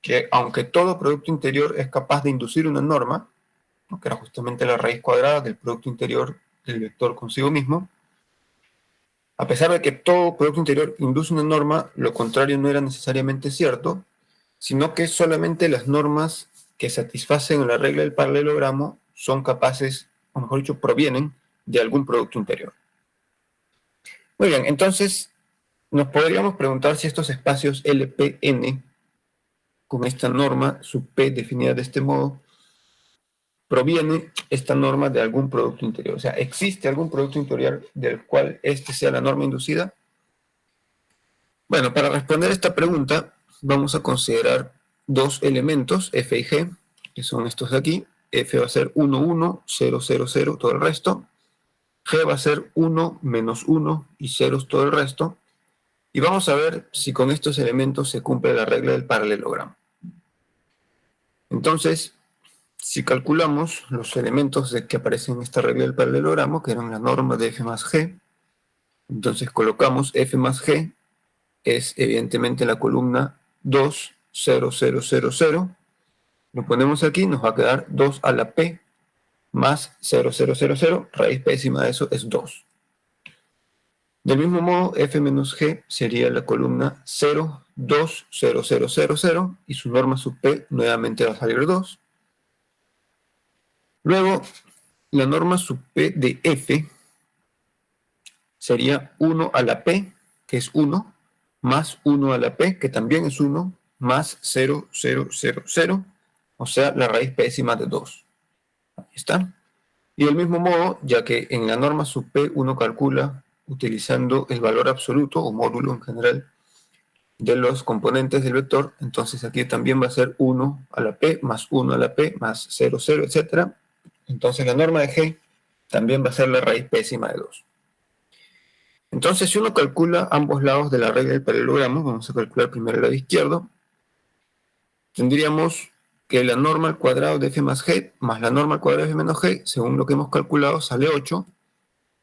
que aunque todo producto interior es capaz de inducir una norma, ¿no?, que era justamente la raíz cuadrada del producto interior del vector consigo mismo, a pesar de que todo producto interior induce una norma, lo contrario no era necesariamente cierto, sino que solamente las normas que satisfacen la regla del paralelogramo son capaces, o mejor dicho, provienen de algún producto interior. Muy bien, entonces nos podríamos preguntar si estos espacios LPN, con esta norma sub P definida de este modo, proviene esta norma de algún producto interior. O sea, ¿existe algún producto interior del cual este sea la norma inducida? Bueno, para responder esta pregunta vamos a considerar dos elementos, F y G, que son estos de aquí. F va a ser 1, 1, 0, 0, 0, todo el resto. G va a ser 1, menos 1 y ceros todo el resto. Y vamos a ver si con estos elementos se cumple la regla del paralelogramo. Entonces, si calculamos los elementos que aparecen en esta regla del paralelogramo, que eran la norma de F más G, entonces colocamos F más G, es evidentemente la columna 2, 0, 0, 0, 0. Lo ponemos aquí, nos va a quedar 2 a la P más 0, 0, 0, 0. Raíz pésima de eso es 2. Del mismo modo, F menos G sería la columna 0, 2, 0, 0, 0, 0. Y su norma sub P nuevamente va a salir 2. Luego, la norma sub P de F sería 1 a la P, que es 1, más 1 a la P, que también es 1, más 0, 0, 0, 0, o sea, la raíz pésima de 2. Ahí está. Y del mismo modo, ya que en la norma sub P uno calcula utilizando el valor absoluto o módulo en general de los componentes del vector, entonces aquí también va a ser 1 a la P más 1 a la P más 0, 0, etc. Entonces la norma de G también va a ser la raíz pésima de 2. Entonces, si uno calcula ambos lados de la regla del paralelogramo, vamos a calcular primero el lado izquierdo, tendríamos que la norma al cuadrado de F más G más la norma al cuadrado de F menos G, según lo que hemos calculado, sale 8,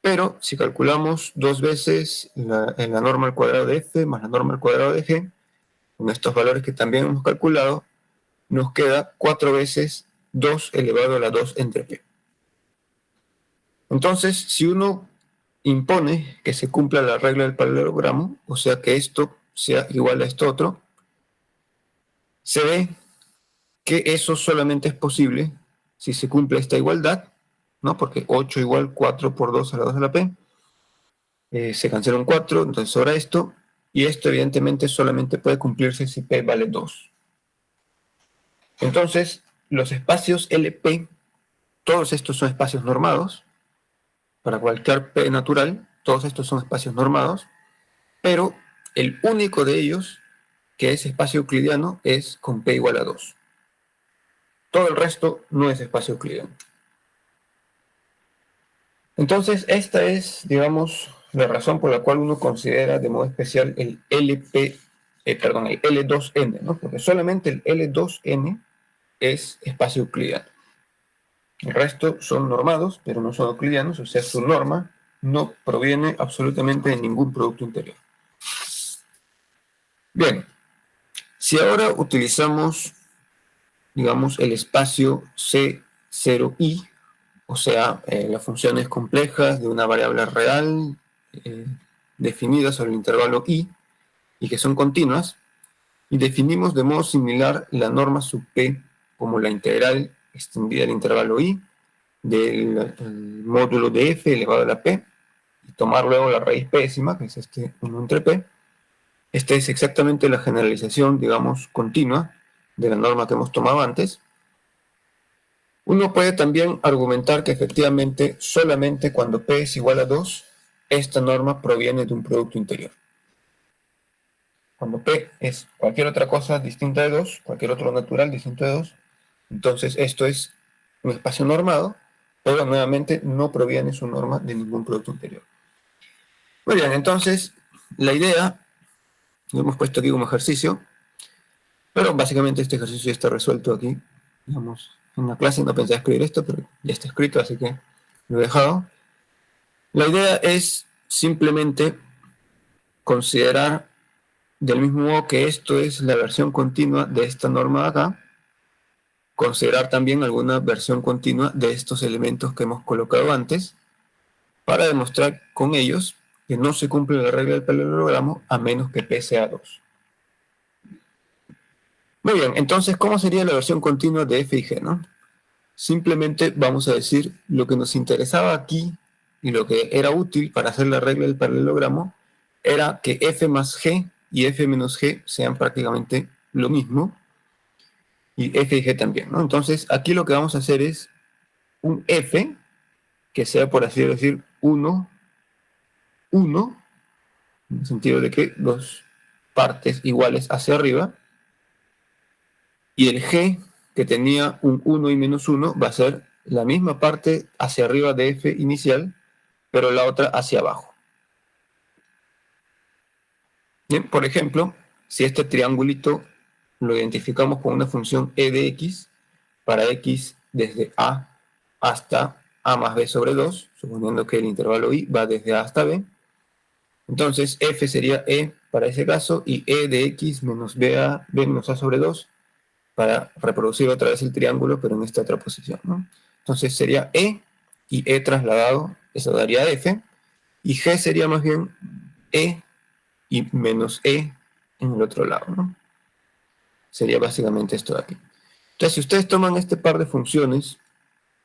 pero si calculamos dos veces la norma al cuadrado de F más la norma al cuadrado de G, con estos valores que también hemos calculado, nos queda 4 veces 2 elevado a la 2 entre P. Entonces, si uno impone que se cumpla la regla del paralelogramo, o sea que esto sea igual a esto otro, se ve que eso solamente es posible si se cumple esta igualdad, ¿no? Porque 8 igual 4 por 2 a la 2 de la P, se cancela un 4, entonces sobra esto, y esto evidentemente solamente puede cumplirse si P vale 2. Entonces, los espacios LP, todos estos son espacios normados, para cualquier P natural, todos estos son espacios normados, pero el único de ellos, que es espacio euclidiano, es con P igual a 2. Todo el resto no es espacio euclidiano. Entonces, esta es, digamos, la razón por la cual uno considera de modo especial el el L2N, ¿no? Porque solamente el L2N es espacio euclidiano. El resto son normados, pero no son euclidianos, o sea, su norma no proviene absolutamente de ningún producto interior. Bien, si ahora utilizamos, digamos, el espacio C0i, o sea, las funciones complejas de una variable real definidas sobre el intervalo i y que son continuas, y definimos de modo similar la norma sub p como la integral extendida al intervalo i del módulo de f elevado a la p, y tomar luego la raíz pésima, que es este 1 entre p. Esta es exactamente la generalización, digamos, continua de la norma que hemos tomado antes. Uno puede también argumentar que efectivamente solamente cuando P es igual a 2, esta norma proviene de un producto interior. Cuando P es cualquier otra cosa distinta de 2, cualquier otro natural distinto de 2, entonces esto es un espacio normado, pero nuevamente no proviene su norma de ningún producto interior. Muy bien, entonces la idea, lo hemos puesto aquí como ejercicio, pero básicamente este ejercicio ya está resuelto aquí, digamos, en la clase no pensé escribir esto, pero ya está escrito, así que lo he dejado. La idea es simplemente considerar del mismo modo que esto es la versión continua de esta norma de acá, considerar también alguna versión continua de estos elementos que hemos colocado antes, para demostrar con ellos que no se cumple la regla del paralelogramo a menos que P sea 2. Muy bien, entonces, ¿cómo sería la versión continua de f y g, no? Simplemente vamos a decir lo que nos interesaba aquí y lo que era útil para hacer la regla del paralelogramo era que f más g y f menos g sean prácticamente lo mismo y f y g también, ¿no? Entonces, aquí lo que vamos a hacer es un f que sea, por así decir, 1, 1, en el sentido de que dos partes iguales hacia arriba, y el g, que tenía un 1 y menos 1, va a ser la misma parte hacia arriba de f inicial, pero la otra hacia abajo. Bien, por ejemplo, si este triangulito lo identificamos con una función e de x, para x desde a hasta a más b sobre 2, suponiendo que el intervalo i va desde a hasta b, entonces f sería e para ese caso, y e de x menos b menos a sobre 2, para reproducir otra vez el triángulo, pero en esta otra posición, ¿no? Entonces sería e, y e trasladado, eso daría f, y g sería más bien e y menos e en el otro lado, ¿no? Sería básicamente esto de aquí. Entonces, si ustedes toman este par de funciones,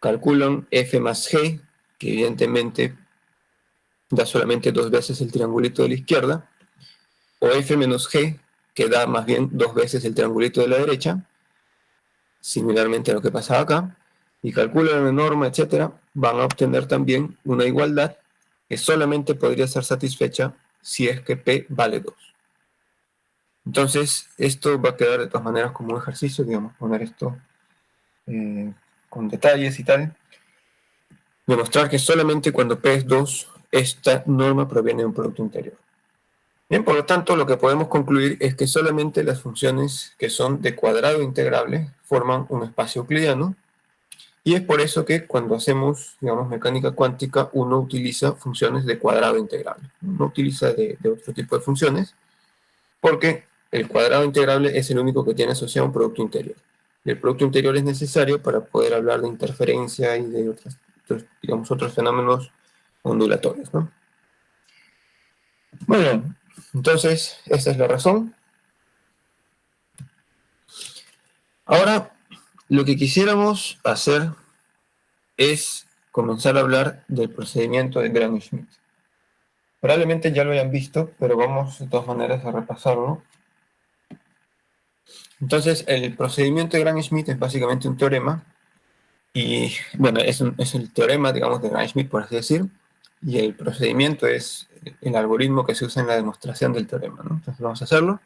calculan f más g, que evidentemente da solamente dos veces el triangulito de la izquierda, o f menos g, que da más bien dos veces el triangulito de la derecha, similarmente a lo que pasaba acá, y calculan la norma, etcétera, van a obtener también una igualdad que solamente podría ser satisfecha si es que p vale 2. Entonces, esto va a quedar de todas maneras como un ejercicio, digamos, poner esto con detalles y tal. Demostrar que solamente cuando P es 2, esta norma proviene de un producto interior. Bien, por lo tanto, lo que podemos concluir es que solamente las funciones que son de cuadrado integrable forman un espacio euclidiano, y es por eso que cuando hacemos, digamos, mecánica cuántica, uno utiliza funciones de cuadrado integrable. No utiliza de otro tipo de funciones, porque el cuadrado integrable es el único que tiene asociado un producto interior. Y el producto interior es necesario para poder hablar de interferencia y de otros fenómenos ondulatorios, ¿no? Muy bien, entonces esa es la razón. Ahora, lo que quisiéramos hacer es comenzar a hablar del procedimiento de Gram-Schmidt. Probablemente ya lo hayan visto, pero vamos de todas maneras a repasarlo. Entonces, el procedimiento de Gram-Schmidt es básicamente un teorema, y bueno, es el teorema, digamos, de Gram-Schmidt, por así decir, y el procedimiento es el algoritmo que se usa en la demostración del teorema, ¿no? Entonces vamos a hacerlo.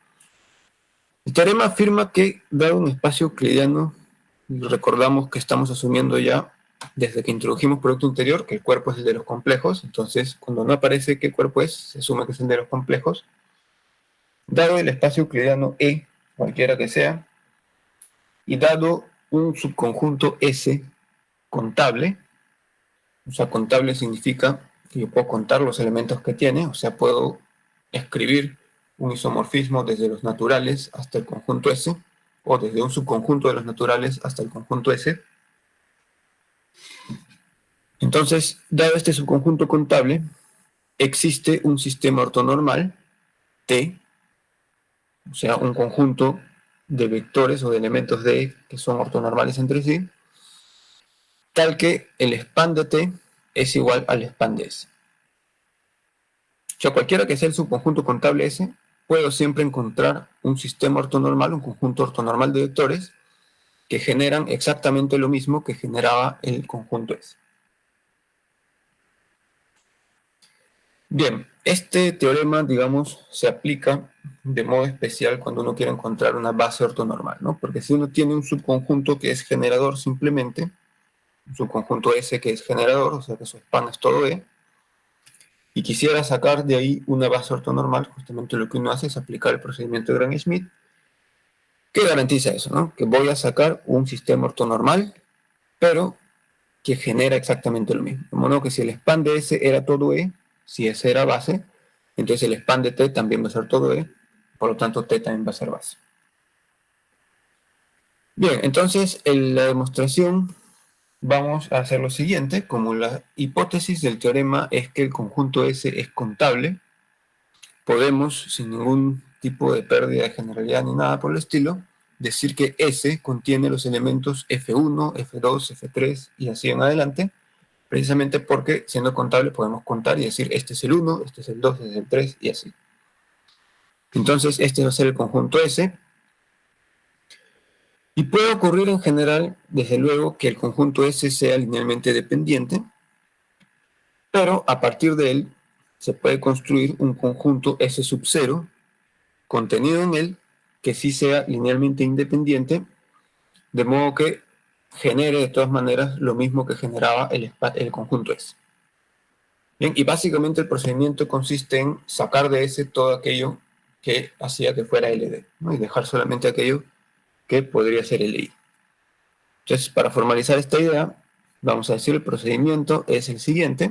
El teorema afirma que, dado un espacio euclidiano, y recordamos que estamos asumiendo ya, desde que introdujimos producto interior, que el cuerpo es el de los complejos, entonces cuando no aparece qué cuerpo es, se asume que es el de los complejos. Dado el espacio euclidiano E, cualquiera que sea, y dado un subconjunto S contable, o sea, contable significa que yo puedo contar los elementos que tiene, o sea, puedo escribir un isomorfismo desde los naturales hasta el conjunto S, o desde un subconjunto de los naturales hasta el conjunto S. Entonces, dado este subconjunto contable, existe un sistema ortonormal, T, o sea, un conjunto de vectores o de elementos D que son ortonormales entre sí, tal que el span de T es igual al span de S. O sea, cualquiera que sea el subconjunto contable S, puedo siempre encontrar un sistema ortonormal, un conjunto ortonormal de vectores que generan exactamente lo mismo que generaba el conjunto S. Bien, este teorema, digamos, se aplica de modo especial cuando uno quiere encontrar una base ortonormal, ¿no? Porque si uno tiene un subconjunto que es generador simplemente, un subconjunto S que es generador, o sea que su span es todo E, y quisiera sacar de ahí una base ortonormal, justamente lo que uno hace es aplicar el procedimiento de Gram-Schmidt, que garantiza eso, ¿no? Que voy a sacar un sistema ortonormal, pero que genera exactamente lo mismo. De modo que si el span de S era todo E, si S era base, entonces el span de T también va a ser todo E, por lo tanto T también va a ser base. Bien, entonces en la demostración vamos a hacer lo siguiente. Como la hipótesis del teorema es que el conjunto S es contable, podemos, sin ningún tipo de pérdida de generalidad ni nada por el estilo, decir que S contiene los elementos F1, F2, F3 y así en adelante, precisamente porque siendo contable podemos contar y decir este es el 1, este es el 2, este es el 3 y así. Entonces este va a ser el conjunto S. Y puede ocurrir en general, desde luego, que el conjunto S sea linealmente dependiente, pero a partir de él se puede construir un conjunto S sub 0 contenido en él que sí sea linealmente independiente, de modo que genere de todas maneras lo mismo que generaba el conjunto S. Bien, y básicamente el procedimiento consiste en sacar de S todo aquello que hacía que fuera LD, ¿no? Y dejar solamente aquello que podría ser LI. Entonces, para formalizar esta idea, vamos a decir el procedimiento es el siguiente.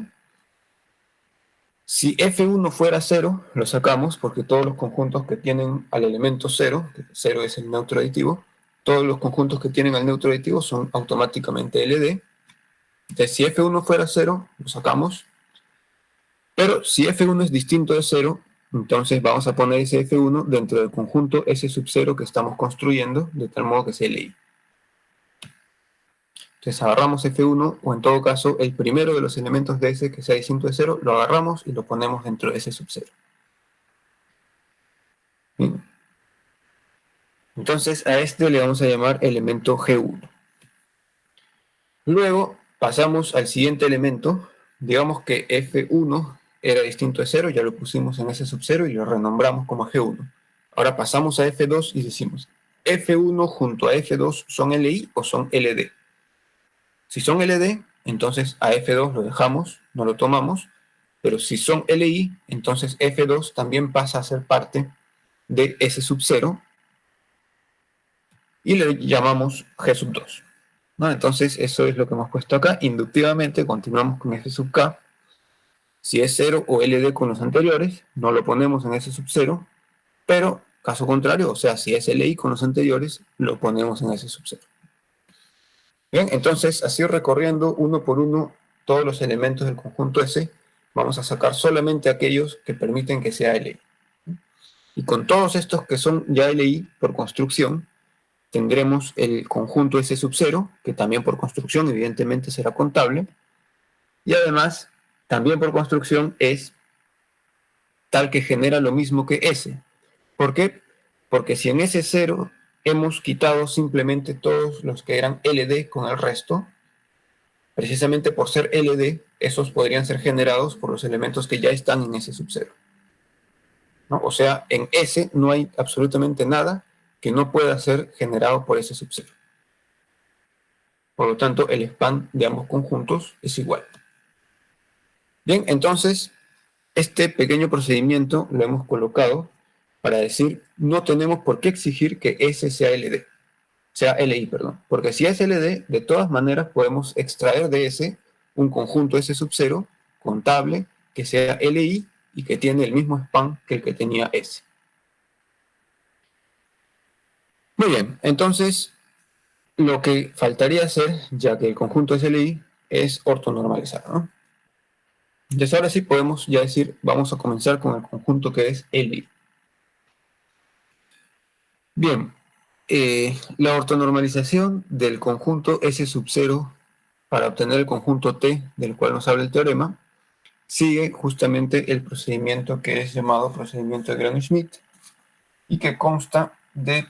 Si F1 fuera 0, lo sacamos porque todos los conjuntos que tienen al elemento 0, que 0 es el neutro aditivo, todos los conjuntos que tienen al neutro aditivo son automáticamente LD. Entonces, si F1 fuera 0, lo sacamos. Pero si F1 es distinto de 0, entonces vamos a poner ese F1 dentro del conjunto S sub 0 que estamos construyendo, de tal modo que sea LI. Entonces agarramos F1, o en todo caso, el primero de los elementos de S que sea distinto de 0, lo agarramos y lo ponemos dentro de S sub 0. Bien. Entonces a este le vamos a llamar elemento G1. Luego pasamos al siguiente elemento. Digamos que F1 era distinto de 0, ya lo pusimos en S sub 0 y lo renombramos como G1. Ahora pasamos a F2 y decimos, F1 junto a F2 son LI o son LD. Si son LD, entonces a F2 lo dejamos, no lo tomamos, pero si son LI, entonces F2 también pasa a ser parte de S sub 0 y le llamamos G sub 2. ¿No? Entonces eso es lo que hemos puesto acá. Inductivamente continuamos con F sub K. Si es 0 o LD con los anteriores, no lo ponemos en S sub 0, pero caso contrario, o sea, si es LI con los anteriores, lo ponemos en S sub 0. Bien, entonces así recorriendo uno por uno todos los elementos del conjunto S, vamos a sacar solamente aquellos que permiten que sea LI. Y con todos estos que son ya LI por construcción, tendremos el conjunto S sub 0, que también por construcción evidentemente será contable, y además también por construcción es tal que genera lo mismo que S. ¿Por qué? Porque si en S0 hemos quitado simplemente todos los que eran LD con el resto, precisamente por ser LD, esos podrían ser generados por los elementos que ya están en S sub 0. ¿No? O sea, en S no hay absolutamente nada que no pueda ser generado por S sub 0. Por lo tanto, el span de ambos conjuntos es igual. Bien, entonces, este pequeño procedimiento lo hemos colocado para decir, no tenemos por qué exigir que S sea LD, sea LI, perdón. Porque si es LD, de todas maneras podemos extraer de S un conjunto S sub 0 contable que sea LI y que tiene el mismo span que el que tenía S. Muy bien, entonces lo que faltaría hacer, ya que el conjunto es LI, es ortonormalizar, ¿no? Entonces ahora sí podemos ya decir, vamos a comenzar con el conjunto que es LI. Bien, la ortonormalización del conjunto S sub 0 para obtener el conjunto T del cual nos habla el teorema sigue justamente el procedimiento que es llamado procedimiento de Gram-Schmidt y que consta de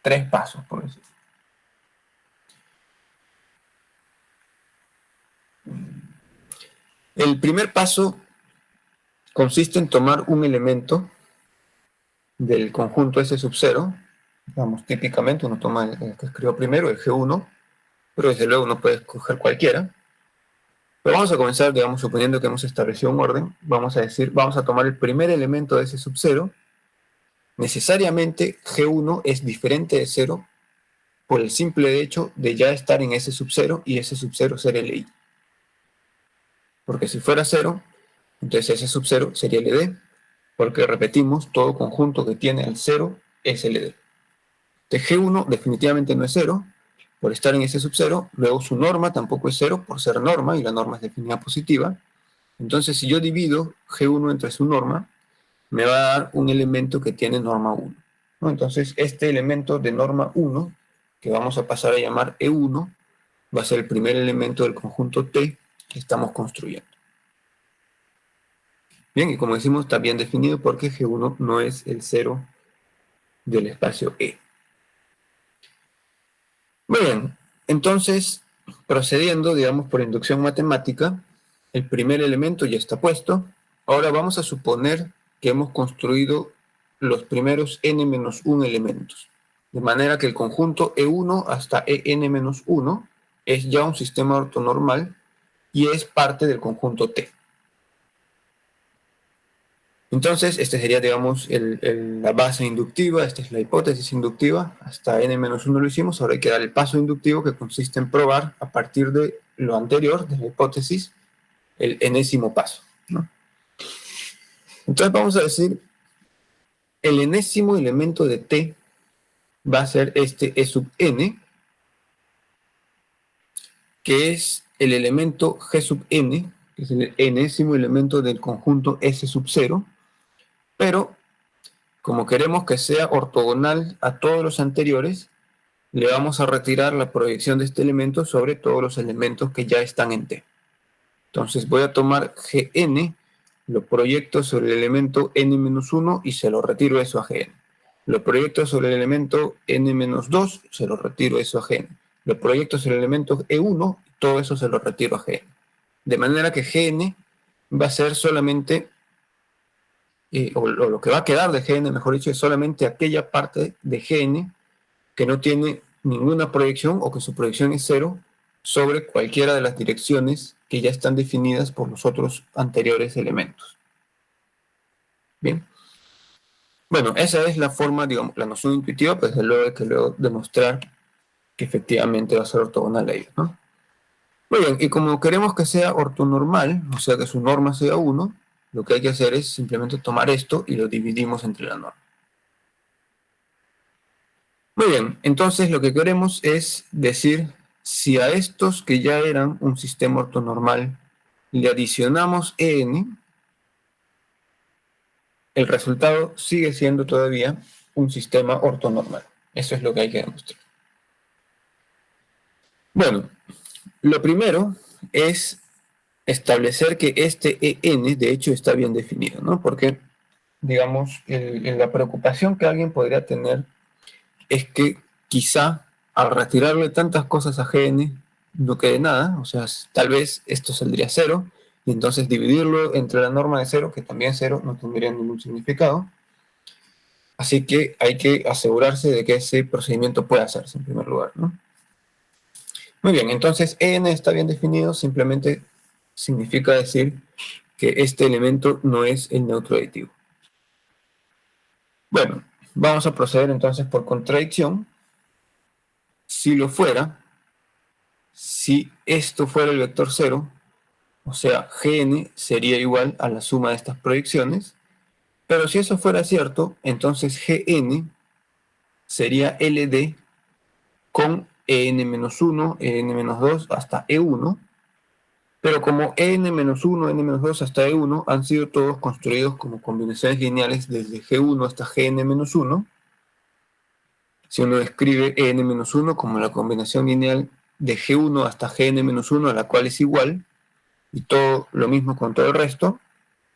3 pasos, por decirlo. El primer paso consiste en tomar un elemento del conjunto S sub 0, digamos, típicamente uno toma el que escribió primero, el G1, pero desde luego uno puede escoger cualquiera. Pero vamos a comenzar, digamos, suponiendo que hemos establecido un orden, vamos a decir, vamos a tomar el primer elemento de S sub 0, necesariamente G1 es diferente de 0 por el simple hecho de ya estar en S sub 0 y S sub 0 ser LI. Porque si fuera 0, entonces S sub 0 sería LD, porque repetimos, todo conjunto que tiene el 0 es LD. De G1 definitivamente no es 0, por estar en ese sub-0, luego su norma tampoco es 0, por ser norma, y la norma es definida positiva. Entonces, si yo divido G1 entre su norma, me va a dar un elemento que tiene norma 1, ¿no? Entonces, este elemento de norma 1, que vamos a pasar a llamar E1, va a ser el primer elemento del conjunto T que estamos construyendo. Bien, y como decimos, está bien definido porque G1 no es el 0 del espacio E. Muy bien, entonces, procediendo, digamos, por inducción matemática, el primer elemento ya está puesto. Ahora vamos a suponer que hemos construido los primeros n-1 elementos, de manera que el conjunto E1 hasta En-1 es ya un sistema ortonormal y es parte del conjunto T. Entonces, este sería, digamos, la base inductiva, esta es la hipótesis inductiva, hasta n-1 lo hicimos, ahora hay que dar el paso inductivo que consiste en probar a partir de lo anterior, de la hipótesis, el enésimo paso, ¿no? Entonces vamos a decir, el enésimo elemento de T va a ser este E sub n, que es el elemento G sub n, que es el enésimo elemento del conjunto S sub 0, pero como queremos que sea ortogonal a todos los anteriores, le vamos a retirar la proyección de este elemento sobre todos los elementos que ya están en T. Entonces voy a tomar Gn, lo proyecto sobre el elemento n-1 y se lo retiro eso a Gn. Lo proyecto sobre el elemento n-2, se lo retiro eso a Gn. Lo proyecto sobre el elemento E1, todo eso se lo retiro a Gn. De manera que Gn va a ser solamente, o lo que va a quedar de Gn, mejor dicho, es solamente aquella parte de Gn que no tiene ninguna proyección o que su proyección es 0 sobre cualquiera de las direcciones que ya están definidas por los otros anteriores elementos. Bien. Bueno, esa es la forma, digamos, la noción intuitiva, pues luego hay que luego demostrar que efectivamente va a ser ortogonal a ellos, ¿no? Muy bien, y como queremos que sea ortonormal, o sea que su norma sea 1, lo que hay que hacer es simplemente tomar esto y lo dividimos entre la norma. Muy bien, entonces lo que queremos es decir si a estos que ya eran un sistema ortonormal le adicionamos en, el resultado sigue siendo todavía un sistema ortonormal. Eso es lo que hay que demostrar. Bueno, lo primero es establecer que este en, de hecho, está bien definido, ¿no? Porque, digamos, la preocupación que alguien podría tener es que quizá al retirarle tantas cosas a Gn no quede nada, o sea, tal vez esto saldría 0, y entonces dividirlo entre la norma de 0, que también es 0, no tendría ningún significado. Así que hay que asegurarse de que ese procedimiento pueda hacerse en primer lugar, ¿no? Muy bien, entonces n está bien definido, simplemente significa decir que este elemento no es el neutro aditivo. Bueno, vamos a proceder entonces por contradicción. Si lo fuera, si esto fuera el vector 0, o sea, Gn sería igual a la suma de estas proyecciones, pero si eso fuera cierto, entonces Gn sería LD con En-1, En-2 hasta E1, pero como En-1, N-2 hasta E1 han sido todos construidos como combinaciones lineales desde G1 hasta Gn-1, si uno escribe En-1 como la combinación lineal de G1 hasta Gn-1, a la cual es igual, y todo lo mismo con todo el resto,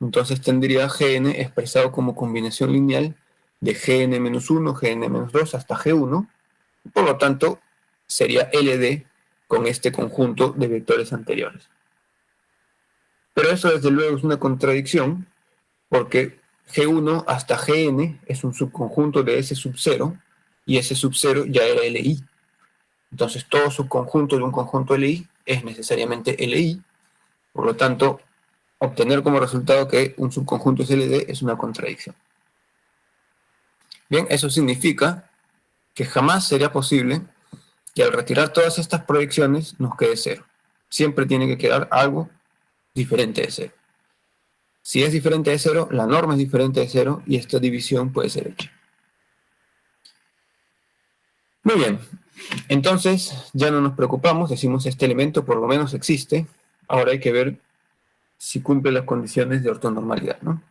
entonces tendría Gn expresado como combinación lineal de Gn-1, Gn-2 hasta G1, por lo tanto sería LD con este conjunto de vectores anteriores. Pero eso desde luego es una contradicción, porque G1 hasta Gn es un subconjunto de S sub 0, y ese sub 0 ya era Li. Entonces todo subconjunto de un conjunto Li es necesariamente Li, por lo tanto, obtener como resultado que un subconjunto es LD es una contradicción. Bien, eso significa que jamás sería posible que al retirar todas estas proyecciones nos quede 0. Siempre tiene que quedar algo diferente de 0. Si es diferente de 0, la norma es diferente de 0 y esta división puede ser hecha. Muy bien, entonces ya no nos preocupamos, decimos este elemento por lo menos existe, ahora hay que ver si cumple las condiciones de ortonormalidad, ¿no?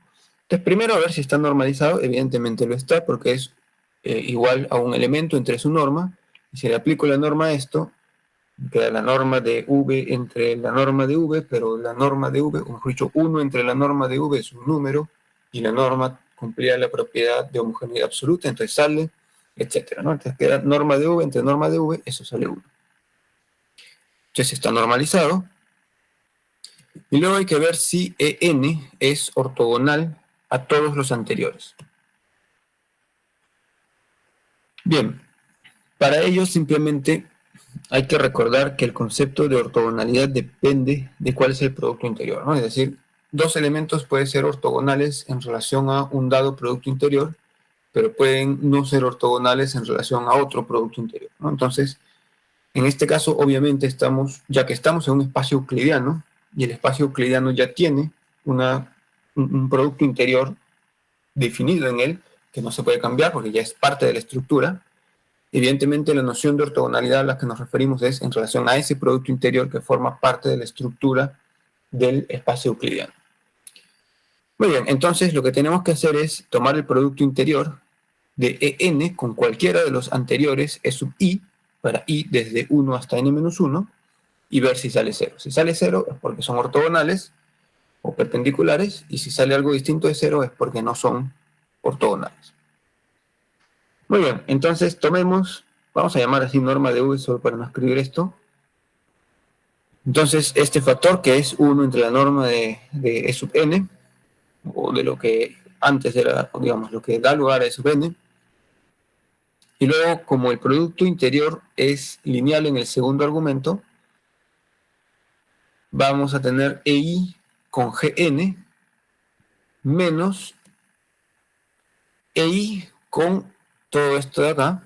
Entonces primero a ver si está normalizado, evidentemente lo está porque es igual a un elemento entre su norma, y si le aplico la norma a esto, queda la norma de V entre la norma de V, pero la norma de V, o mejor dicho, 1 entre la norma de V es un número, y la norma cumplía la propiedad de homogeneidad absoluta, entonces sale, etcétera, ¿no? Entonces queda norma de V entre norma de V, eso sale 1. Entonces está normalizado, y luego hay que ver si EN es ortogonal a todos los anteriores. Bien, para ello simplemente hay que recordar que el concepto de ortogonalidad depende de cuál es el producto interior, ¿no? Es decir, dos elementos pueden ser ortogonales en relación a un dado producto interior, pero pueden no ser ortogonales en relación a otro producto interior, ¿no? Entonces, en este caso, obviamente, ya que estamos en un espacio euclidiano, y el espacio euclidiano ya tiene un producto interior definido en él, que no se puede cambiar porque ya es parte de la estructura. Evidentemente, la noción de ortogonalidad a la que nos referimos es en relación a ese producto interior que forma parte de la estructura del espacio euclidiano. Muy bien, entonces lo que tenemos que hacer es tomar el producto interior de EN con cualquiera de los anteriores E sub I, para I desde 1 hasta N-1, y ver si sale 0. Si sale 0 es porque son ortogonales o perpendiculares, y si sale algo distinto de 0 es porque no son ortogonales. Muy bien, entonces vamos a llamar así norma de V solo para no escribir esto. Entonces, este factor que es 1 entre la norma de E sub n, o de lo que antes era, digamos, lo que da lugar a E sub n, y luego, como el producto interior es lineal en el segundo argumento, vamos a tener EI con GN menos EI con todo esto de acá,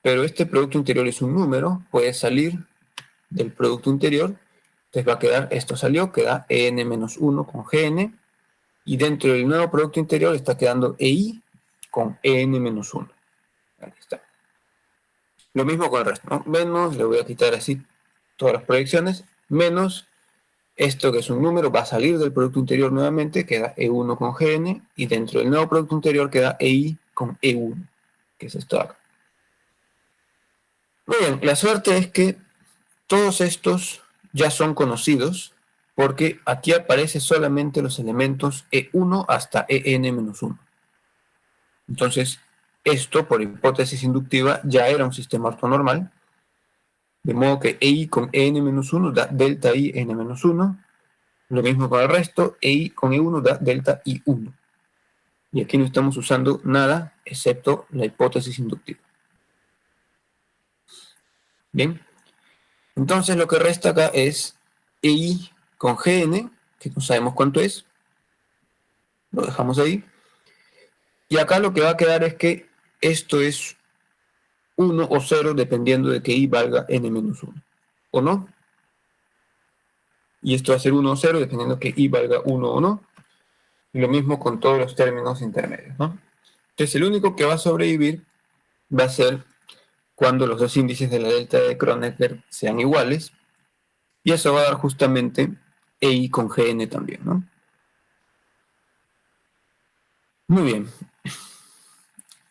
pero este producto interior es un número, puede salir del producto interior, entonces va a quedar, esto salió, queda EN menos 1 con GN, y dentro del nuevo producto interior está quedando EI con EN menos 1. Aquí está. Lo mismo con el resto, ¿no? Menos, le voy a quitar así todas las proyecciones, menos esto que es un número, va a salir del producto interior nuevamente, queda E1 con GN, y dentro del nuevo producto interior queda EI con E1, que es esto de acá. Muy bien, la suerte es que todos estos ya son conocidos, porque aquí aparecen solamente los elementos E1 hasta EN-1. Entonces, esto, por hipótesis inductiva, ya era un sistema ortonormal, de modo que EI con EN-1 da delta I N-1, lo mismo con el resto, EI con E1 da delta I1. Y aquí no estamos usando nada excepto la hipótesis inductiva. Bien, entonces lo que resta acá es EI con GN, que no sabemos cuánto es, lo dejamos ahí, y acá lo que va a quedar es que esto es 1 o 0 dependiendo de que I valga N-1, ¿o no? Y esto va a ser 1 o 0 dependiendo de que I valga 1 o no, y lo mismo con todos los términos intermedios, ¿no? Entonces el único que va a sobrevivir va a ser cuando los dos índices de la delta de Kronecker sean iguales, y eso va a dar justamente EI con GN también, ¿no? Muy bien.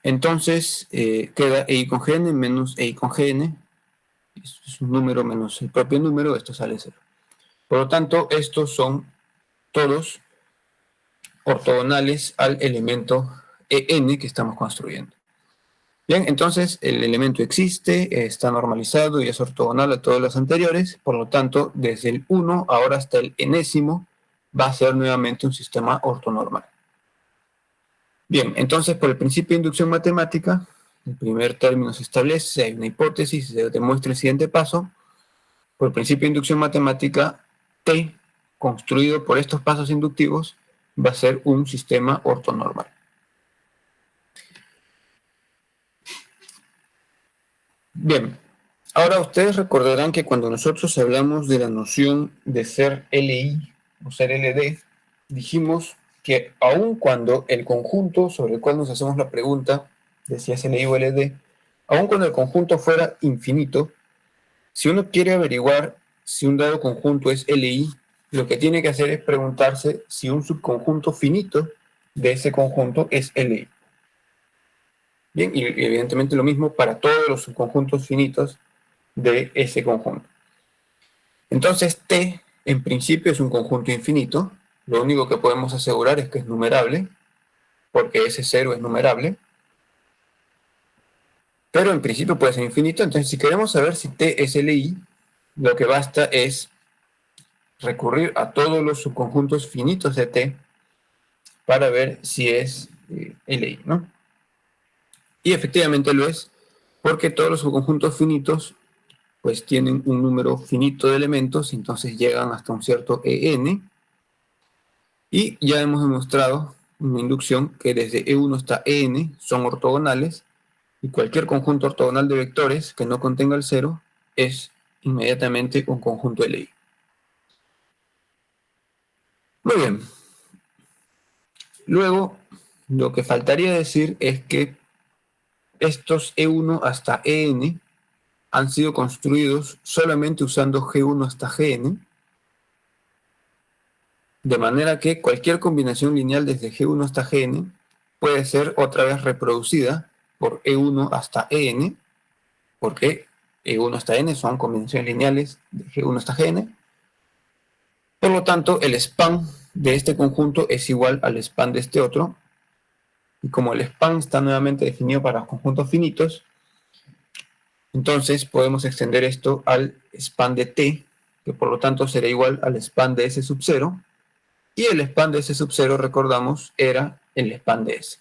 Entonces queda EI con GN menos EI con GN. Esto es un número menos el propio número, esto sale 0. Por lo tanto, estos son todos ortogonales al elemento EN que estamos construyendo. Bien, entonces el elemento existe, está normalizado y es ortogonal a todos los anteriores, por lo tanto, desde el 1 ahora hasta el enésimo va a ser nuevamente un sistema ortonormal. Bien, entonces por el principio de inducción matemática, el primer término se establece, hay una hipótesis, se demuestra el siguiente paso. Por el principio de inducción matemática, T, construido por estos pasos inductivos, va a ser un sistema ortonormal. Bien, ahora ustedes recordarán que cuando nosotros hablamos de la noción de ser LI o ser LD, dijimos que aun cuando el conjunto sobre el cual nos hacemos la pregunta de si es LI o LD, aun cuando el conjunto fuera infinito, si uno quiere averiguar si un dado conjunto es LI, lo que tiene que hacer es preguntarse si un subconjunto finito de ese conjunto es LI. Bien, y evidentemente lo mismo para todos los subconjuntos finitos de ese conjunto. Entonces T, en principio, es un conjunto infinito. Lo único que podemos asegurar es que es numerable, porque ese cero es numerable. Pero en principio puede ser infinito. Entonces, si queremos saber si T es LI, lo que basta es recurrir a todos los subconjuntos finitos de T para ver si es LI, ¿no? Y efectivamente lo es, porque todos los subconjuntos finitos pues tienen un número finito de elementos, entonces llegan hasta un cierto EN, y ya hemos demostrado en una inducción que desde E1 hasta EN son ortogonales, y cualquier conjunto ortogonal de vectores que no contenga el cero es inmediatamente un conjunto LI. Muy bien. Luego, lo que faltaría decir es que estos E1 hasta EN han sido construidos solamente usando G1 hasta Gn, de manera que cualquier combinación lineal desde G1 hasta Gn puede ser otra vez reproducida por E1 hasta En, porque E1 hasta N son combinaciones lineales de G1 hasta Gn. Por lo tanto, el span de este conjunto es igual al span de este otro, y como el span está nuevamente definido para los conjuntos finitos, entonces podemos extender esto al span de T, que por lo tanto será igual al span de S sub 0, y el span de S sub 0, recordamos, era el span de S.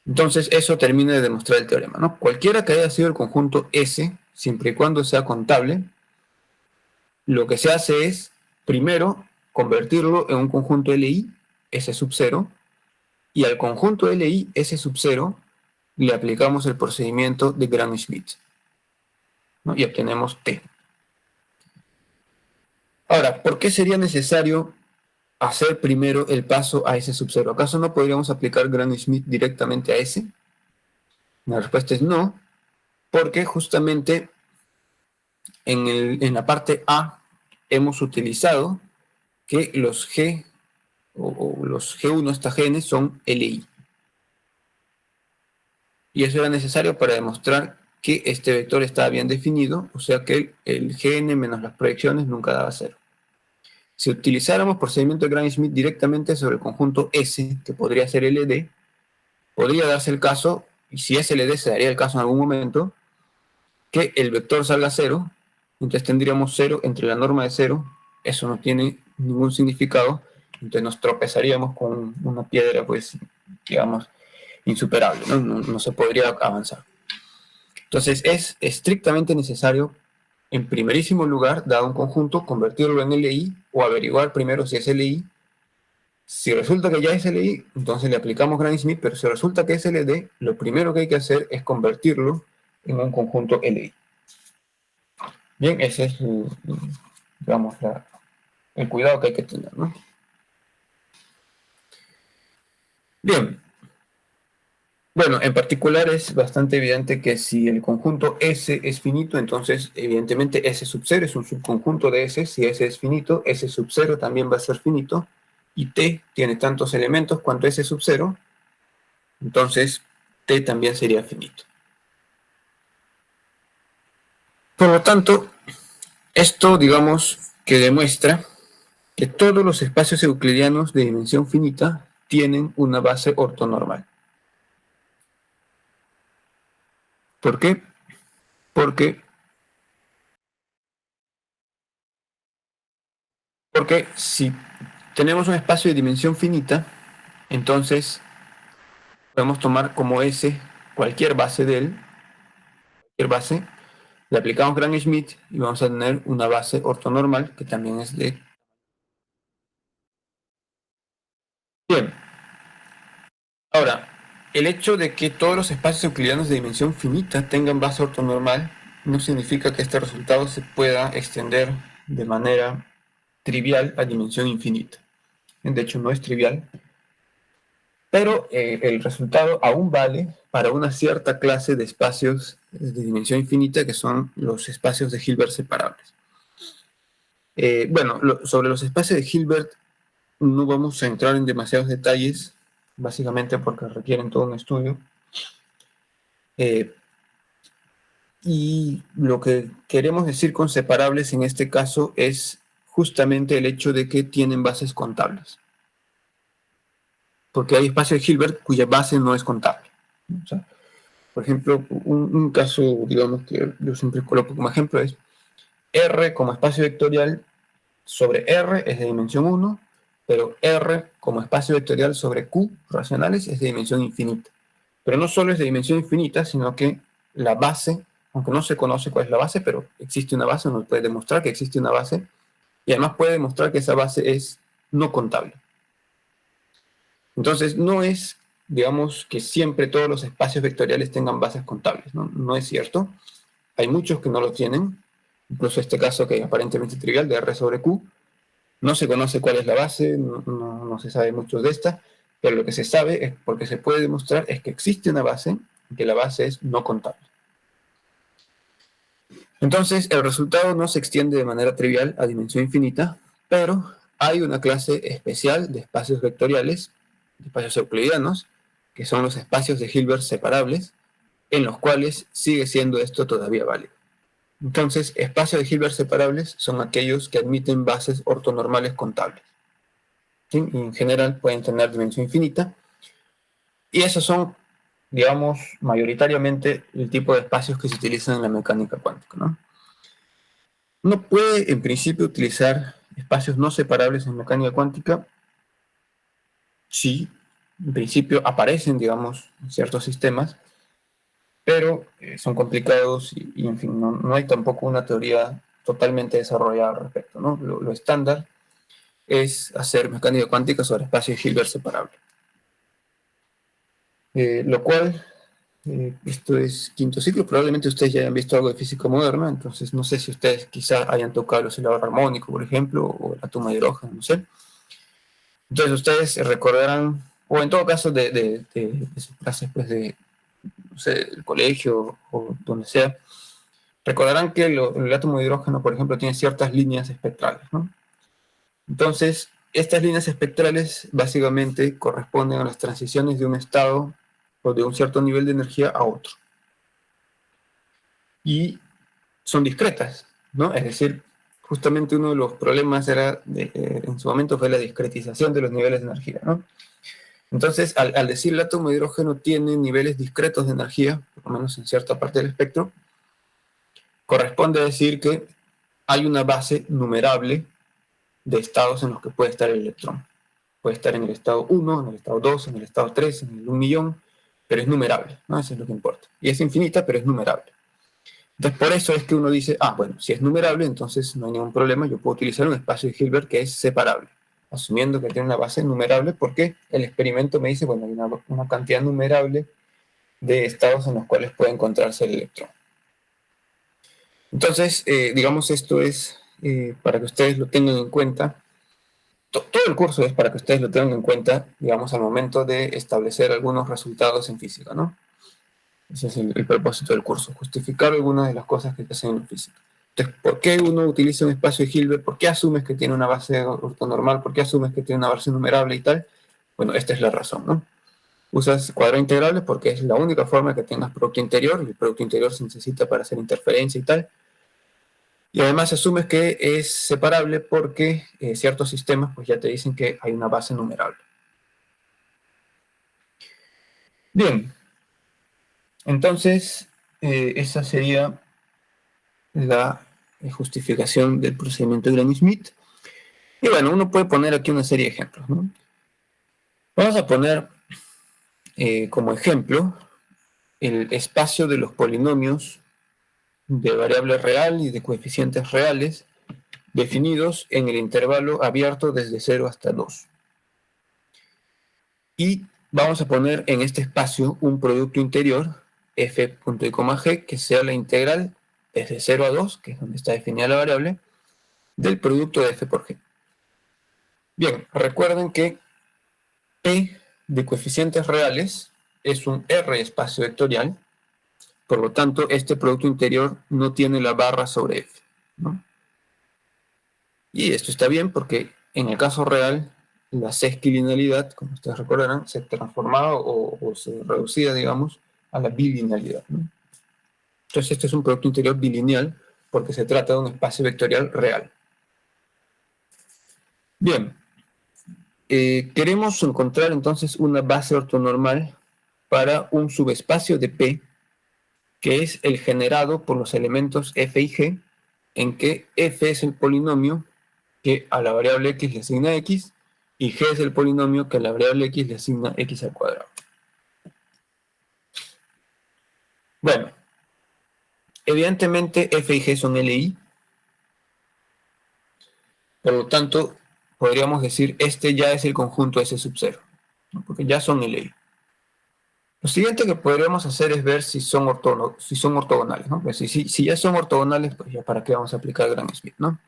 Entonces eso termina de demostrar el teorema, ¿no? Cualquiera que haya sido el conjunto S, siempre y cuando sea contable, lo que se hace es, primero, convertirlo en un conjunto LI, S sub 0, y al conjunto LI, S sub 0, le aplicamos el procedimiento de Gram-Schmidt, ¿no? Y obtenemos T. Ahora, ¿por qué sería necesario hacer primero el paso a S sub 0? ¿Acaso no podríamos aplicar Gram-Schmidt directamente a S? La respuesta es no, porque justamente en la parte A hemos utilizado que los G o los G1 hasta Gn son LI. Y eso era necesario para demostrar que este vector estaba bien definido, o sea que el Gn menos las proyecciones nunca daba 0. Si utilizáramos procedimiento de Gram-Schmidt directamente sobre el conjunto S, que podría ser LD, podría darse el caso, y si es LD se daría el caso en algún momento, que el vector salga 0, entonces tendríamos 0 entre la norma de 0, eso no tiene ningún significado, entonces nos tropezaríamos con una piedra, pues, digamos, insuperable, no se podría avanzar. Entonces es estrictamente necesario, en primerísimo lugar, dado un conjunto, convertirlo en LI o averiguar primero si es LI. Si resulta que ya es LI, entonces le aplicamos Gram-Schmidt, pero si resulta que es LD, lo primero que hay que hacer es convertirlo en un conjunto LI. Bien, ese es, digamos, el cuidado que hay que tener, ¿no? Bien. Bueno, en particular es bastante evidente que si el conjunto S es finito, entonces evidentemente S sub 0 es un subconjunto de S. Si S es finito, S sub 0 también va a ser finito. Y T tiene tantos elementos cuanto S sub 0, entonces T también sería finito. Por lo tanto, esto digamos que demuestra que todos los espacios euclidianos de dimensión finita tienen una base ortonormal. ¿Por qué? Porque si tenemos un espacio de dimensión finita, entonces podemos tomar como S cualquier base de él, cualquier base, le aplicamos Gram-Schmidt y vamos a tener una base ortonormal que también es de... Bien, ahora, el hecho de que todos los espacios euclidianos de dimensión finita tengan base ortonormal no significa que este resultado se pueda extender de manera trivial a dimensión infinita. De hecho, no es trivial, pero el resultado aún vale para una cierta clase de espacios de dimensión infinita, que son los espacios de Hilbert separables. Bueno, sobre los espacios de Hilbert no vamos a entrar en demasiados detalles, básicamente porque requieren todo un estudio. Y lo que queremos decir con separables en este caso es justamente el hecho de que tienen bases contables. Porque hay espacios de Hilbert cuya base no es contable. O sea, por ejemplo, un caso, digamos, que yo siempre coloco como ejemplo es R como espacio vectorial sobre R es de dimensión 1, pero R como espacio vectorial sobre Q racionales es de dimensión infinita. Pero no solo es de dimensión infinita, sino que la base, aunque no se conoce cuál es la base, pero existe una base, uno puede demostrar que existe una base, y además puede demostrar que esa base es no contable. Entonces, no es, digamos, que siempre todos los espacios vectoriales tengan bases contables, ¿no? No es cierto. Hay muchos que no lo tienen, incluso este caso que es aparentemente trivial de R sobre Q, no se conoce cuál es la base, no se sabe mucho de esta, pero lo que se sabe, es, porque se puede demostrar, es que existe una base y que la base es no contable. Entonces, el resultado no se extiende de manera trivial a dimensión infinita, pero hay una clase especial de espacios vectoriales, de espacios euclidianos, que son los espacios de Hilbert separables, en los cuales sigue siendo esto todavía válido. Entonces, espacios de Hilbert separables son aquellos que admiten bases ortonormales contables. ¿Sí? Y en general pueden tener dimensión infinita. Y esos son, digamos, mayoritariamente el tipo de espacios que se utilizan en la mecánica cuántica, ¿no? Uno puede, en principio, utilizar espacios no separables en mecánica cuántica si, en principio, aparecen, digamos, en ciertos sistemas, pero son complicados y, en fin, no hay tampoco una teoría totalmente desarrollada al respecto, ¿no? Lo estándar es hacer mecánica cuántica sobre espacios de Hilbert separables. Lo cual, esto es quinto ciclo, probablemente ustedes ya hayan visto algo de física moderna, entonces no sé si ustedes quizá hayan tocado el oscilador armónico, por ejemplo, o la toma de hidrógeno, no sé. Entonces ustedes recordarán, o en todo caso de sus clases pues de, no sé, el colegio o donde sea, recordarán que el átomo de hidrógeno, por ejemplo, tiene ciertas líneas espectrales, ¿no? Entonces, estas líneas espectrales básicamente corresponden a las transiciones de un estado o de un cierto nivel de energía a otro. Y son discretas, ¿no? Es decir, justamente uno de los problemas era en su momento fue la discretización de los niveles de energía, ¿no? Entonces, al decir el átomo de hidrógeno tiene niveles discretos de energía, por lo menos en cierta parte del espectro, corresponde a decir que hay una base numerable de estados en los que puede estar el electrón. Puede estar en el estado 1, en el estado 2, en el estado 3, en el 1.000.000, pero es numerable, ¿no? Eso es lo que importa. Y es infinita, pero es numerable. Entonces, por eso es que uno dice, bueno, si es numerable, entonces no hay ningún problema, yo puedo utilizar un espacio de Hilbert que es separable, asumiendo que tiene una base numerable, porque el experimento me dice, bueno, hay una cantidad numerable de estados en los cuales puede encontrarse el electrón. Entonces, digamos, esto es para que ustedes lo tengan en cuenta. Todo el curso es para que ustedes lo tengan en cuenta, digamos, al momento de establecer algunos resultados en física, ¿no? Ese es el propósito del curso, justificar algunas de las cosas que se hacen en física. Entonces, ¿por qué uno utiliza un espacio de Hilbert? ¿Por qué asumes que tiene una base ortonormal? ¿Por qué asumes que tiene una base numerable y tal? Bueno, esta es la razón, ¿no? Usas cuadrados integrales porque es la única forma que tengas producto interior, y el producto interior se necesita para hacer interferencia y tal. Y además asumes que es separable porque ciertos sistemas pues ya te dicen que hay una base numerable. Bien, entonces esa sería la justificación del procedimiento de Gram-Schmidt. Y bueno, uno puede poner aquí una serie de ejemplos, ¿no? Vamos a poner como ejemplo el espacio de los polinomios de variable real y de coeficientes reales definidos en el intervalo abierto desde 0 hasta 2. Y vamos a poner en este espacio un producto interior, f.i, que sea la integral desde 0 a 2, que es donde está definida la variable, del producto de f por g. Bien, recuerden que P de coeficientes reales es un R espacio vectorial, por lo tanto, este producto interior no tiene la barra sobre F, ¿no? Y esto está bien porque en el caso real, la sesquilinealidad, como ustedes recordarán, se transformaba o se reducía, digamos, a la bilinealidad, ¿no? Entonces, este es un producto interior bilineal porque se trata de un espacio vectorial real. Bien, queremos encontrar entonces una base ortonormal para un subespacio de P, que es el generado por los elementos f y g, en que f es el polinomio que a la variable x le asigna x, y g es el polinomio que a la variable x le asigna x al cuadrado. Bueno, evidentemente f y g son LI, por lo tanto, podríamos decir este ya es el conjunto S sub 0, ¿no? Porque ya son LI. Lo siguiente que podríamos hacer es ver si son ortogonales, ¿no? Pues si ya son ortogonales, pues ya para qué vamos a aplicar Gram-Schmidt, ¿no?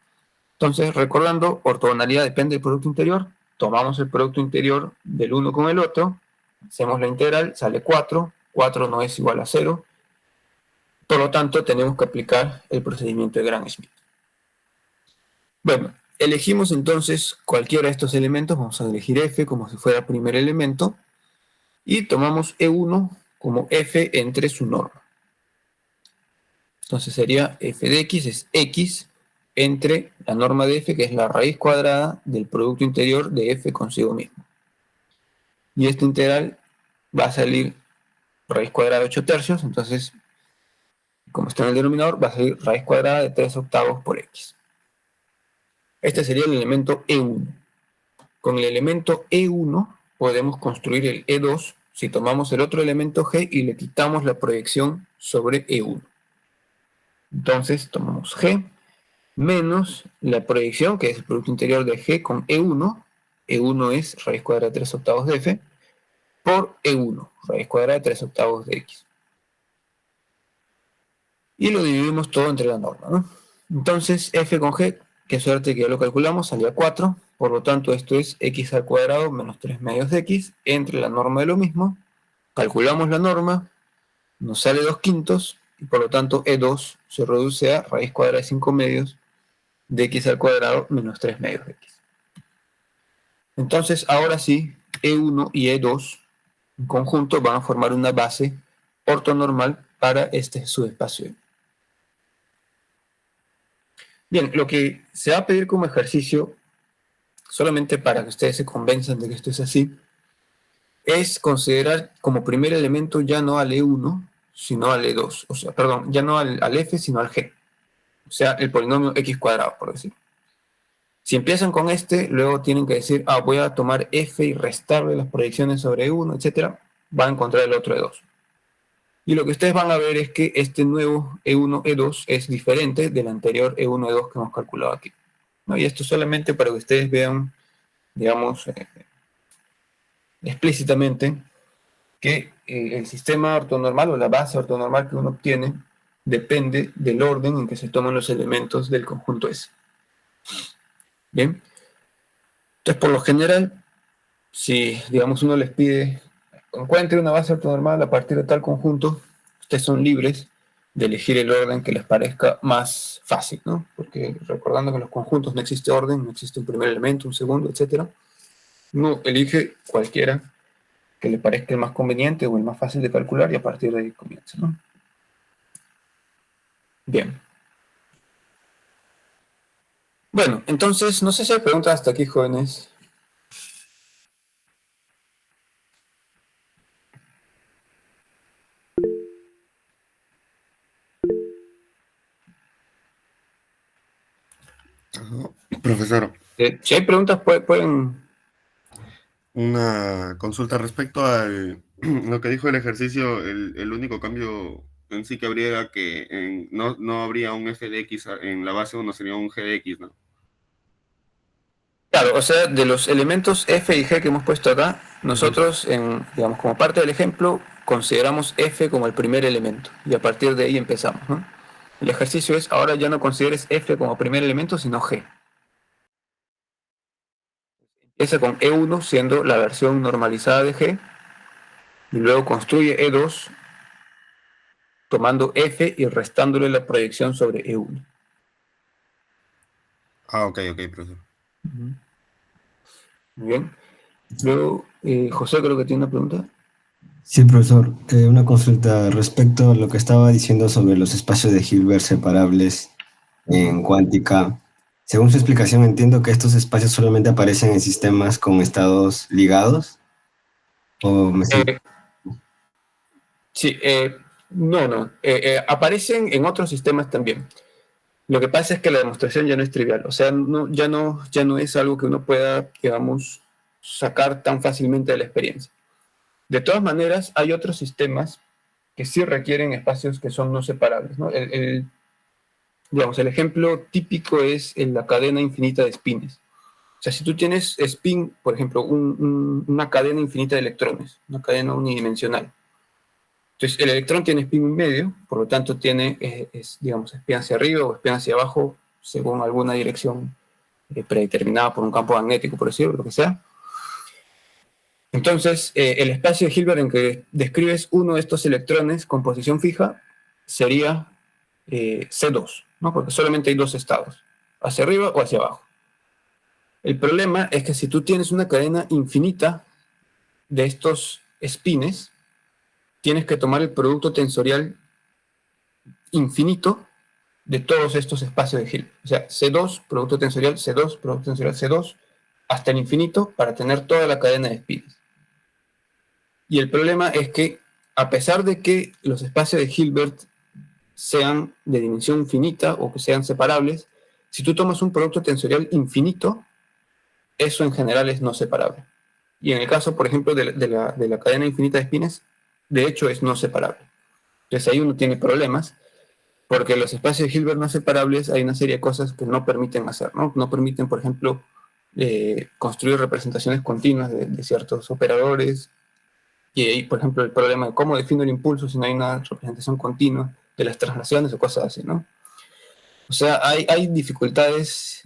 Entonces, recordando, ortogonalidad depende del producto interior, tomamos el producto interior del uno con el otro, hacemos la integral, sale 4, 4 no es igual a 0, por lo tanto tenemos que aplicar el procedimiento de Gram-Schmidt. Bueno, elegimos entonces cualquiera de estos elementos, vamos a elegir f como si fuera el primer elemento, y tomamos E1 como f entre su norma. Entonces sería f de x es x entre la norma de f, que es la raíz cuadrada del producto interior de f consigo mismo. Y esta integral va a salir raíz cuadrada de 8 tercios, entonces, como está en el denominador, va a salir raíz cuadrada de 3 octavos por x. Este sería el elemento E1. Con el elemento E1 podemos construir el E2 si tomamos el otro elemento G y le quitamos la proyección sobre E1. Entonces tomamos G menos la proyección, que es el producto interior de G con E1. E1 es raíz cuadrada de 3 octavos de F, por E1, raíz cuadrada de 3 octavos de X. Y lo dividimos todo entre la norma, ¿no? Entonces, F con G, qué suerte que ya lo calculamos, salía 4, por lo tanto esto es x al cuadrado menos 3 medios de x, entre la norma de lo mismo, calculamos la norma, nos sale 2 quintos, y por lo tanto E2 se reduce a raíz cuadrada de 5 medios de x al cuadrado menos 3 medios de x. Entonces, ahora sí, E1 y E2 en conjunto van a formar una base ortonormal para este subespacio. Bien, lo que se va a pedir como ejercicio, solamente para que ustedes se convenzan de que esto es así, es considerar como primer elemento ya no al E1, sino al E2. O sea, perdón, ya no al F, sino al G. O sea, el polinomio x cuadrado, por decir. Si empiezan con este, luego tienen que decir, voy a tomar F y restarle las proyecciones sobre E1, etc. Va a encontrar el otro E2. Y lo que ustedes van a ver es que este nuevo E1, E2 es diferente del anterior E1, E2 que hemos calculado aquí, ¿no? Y esto solamente para que ustedes vean, digamos, explícitamente que el sistema ortonormal o la base ortonormal que uno obtiene depende del orden en que se toman los elementos del conjunto S. Bien, entonces por lo general, si digamos uno les pide encuentre una base ortonormal a partir de tal conjunto, ustedes son libres de elegir el orden que les parezca más fácil, ¿no? Porque recordando que en los conjuntos no existe orden, no existe un primer elemento, un segundo, etc. Uno elige cualquiera que le parezca el más conveniente o el más fácil de calcular y a partir de ahí comienza, ¿no? Bien. Bueno, entonces, no sé si hay preguntas hasta aquí, jóvenes. Profesor, Si hay preguntas, pueden... una consulta respecto al lo que dijo el ejercicio, el único cambio en sí que habría era que no habría un f de x en la base 1, sería un g de x, ¿no? Claro, o sea, de los elementos f y g que hemos puesto acá, Ujú. nosotros, digamos, como parte del ejemplo, consideramos f como el primer elemento y a partir de ahí empezamos, ¿no? El ejercicio es, ahora ya no consideres f como primer elemento, sino g. Esa con E1 siendo la versión normalizada de G, y luego construye E2 tomando F y restándole la proyección sobre E1. Ah, ok, ok, profesor. Muy bien. Luego, José creo que tiene una pregunta. Sí, profesor, una consulta respecto a lo que estaba diciendo sobre los espacios de Hilbert separables en cuántica. Según su explicación, entiendo que estos espacios solamente aparecen en sistemas con estados ligados. ¿O me estoy... Eh, sí, no. Aparecen en otros sistemas también. Lo que pasa es que la demostración ya no es trivial, o sea, ya no es algo que uno pueda, digamos, sacar tan fácilmente de la experiencia. De todas maneras, hay otros sistemas que sí requieren espacios que son no separables, ¿no? Digamos, el ejemplo típico es en la cadena infinita de spines. O sea, si tú tienes spin, por ejemplo, una cadena infinita de electrones, una cadena unidimensional. Entonces, el electrón tiene spin en medio, por lo tanto tiene, digamos, spin hacia arriba o spin hacia abajo, según alguna dirección predeterminada por un campo magnético, por decirlo, lo que sea. Entonces, el espacio de Hilbert en que describes uno de estos electrones con posición fija sería C2, ¿no? Porque solamente hay dos estados, hacia arriba o hacia abajo. El problema es que si tú tienes una cadena infinita de estos spines, tienes que tomar el producto tensorial infinito de todos estos espacios de Hilbert. O sea, C2, producto tensorial C2, producto tensorial C2, hasta el infinito para tener toda la cadena de spines. Y el problema es que, a pesar de que los espacios de Hilbert sean de dimensión finita o que sean separables, si tú tomas un producto tensorial infinito, eso en general es no separable. Y en el caso, por ejemplo, de la cadena infinita de spines, de hecho es no separable. Entonces ahí uno tiene problemas, porque los espacios de Hilbert no separables hay una serie de cosas que no permiten hacer, ¿no? No permiten, por ejemplo, construir representaciones continuas de ciertos operadores, y ahí, por ejemplo, el problema de cómo defino el impulso si no hay una representación continua de las traslaciones o cosas así, ¿no? O sea, hay dificultades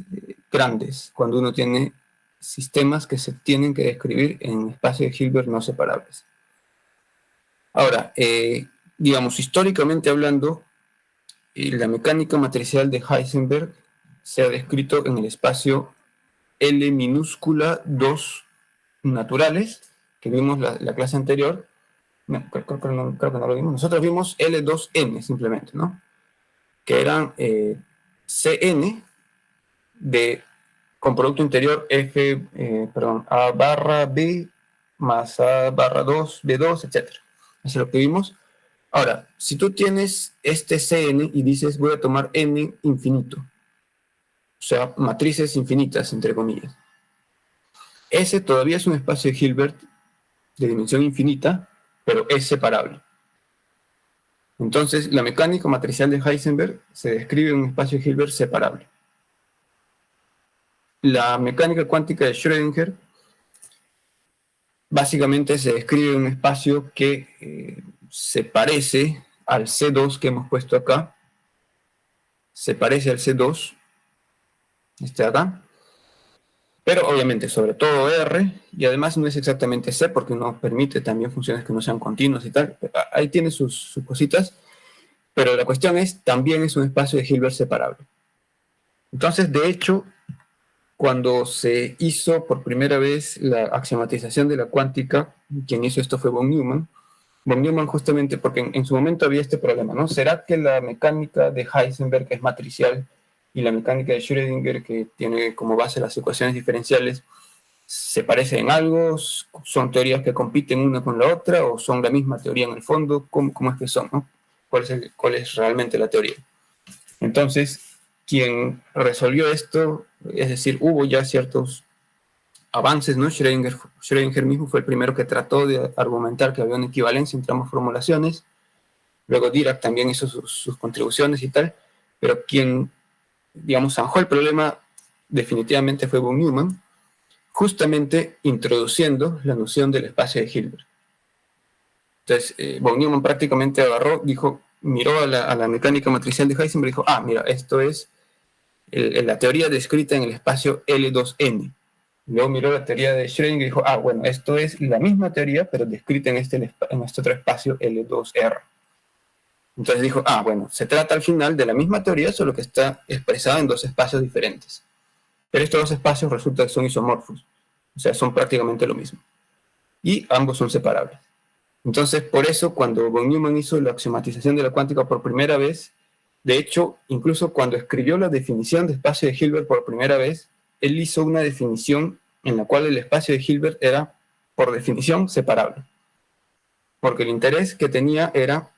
grandes cuando uno tiene sistemas que se tienen que describir en espacios de Hilbert no separables. Ahora, digamos, históricamente hablando, la mecánica matricial de Heisenberg se ha descrito en el espacio L minúscula 2 naturales, que vimos la clase anterior. No, creo que no lo vimos. Nosotros vimos L2N simplemente, ¿no? Que eran Cn con producto interior A barra B más A barra 2, B2, etc. Eso es lo que vimos. Ahora, si tú tienes este Cn y dices voy a tomar N infinito, o sea, matrices infinitas, entre comillas, ese todavía es un espacio de Hilbert de dimensión infinita, pero es separable. Entonces, la mecánica matricial de Heisenberg se describe en un espacio de Hilbert separable. La mecánica cuántica de Schrödinger básicamente se describe en un espacio que se parece al C2 que hemos puesto acá, se parece al C2, este de acá, pero obviamente sobre todo R, y además no es exactamente C porque no permite también funciones que no sean continuas y tal. Ahí tiene sus cositas, pero la cuestión es, también es un espacio de Hilbert separable. Entonces, de hecho, cuando se hizo por primera vez la axiomatización de la cuántica, quien hizo esto fue von Neumann. Von Neumann justamente porque en su momento había este problema, ¿no? ¿Será que la mecánica de Heisenberg es matricial y la mecánica de Schrödinger, que tiene como base las ecuaciones diferenciales, se parecen en algo? ¿Son teorías que compiten una con la otra o son la misma teoría en el fondo? ¿Cómo es que son, no? ¿Cuál es realmente la teoría? Entonces, quien resolvió esto, es decir, hubo ya ciertos avances, ¿no? Schrödinger mismo fue el primero que trató de argumentar que había una equivalencia entre ambas formulaciones. Luego Dirac también hizo sus contribuciones y tal, pero quien, digamos, zanjó el problema definitivamente fue von Neumann, justamente introduciendo la noción del espacio de Hilbert. Entonces, von Neumann prácticamente agarró, miró a la mecánica matricial de Heisenberg y dijo, mira, esto es la teoría descrita en el espacio L2N. Luego miró la teoría de Schrödinger y dijo, ah, bueno, esto es la misma teoría, pero descrita en este otro espacio L2R. Entonces dijo, ah, bueno, se trata al final de la misma teoría, solo que está expresada en dos espacios diferentes. Pero estos dos espacios resulta que son isomorfos, o sea, son prácticamente lo mismo. Y ambos son separables. Entonces, por eso, cuando von Neumann hizo la axiomatización de la cuántica por primera vez, de hecho, incluso cuando escribió la definición de espacio de Hilbert por primera vez, él hizo una definición en la cual el espacio de Hilbert era, por definición, separable. Porque el interés que tenía era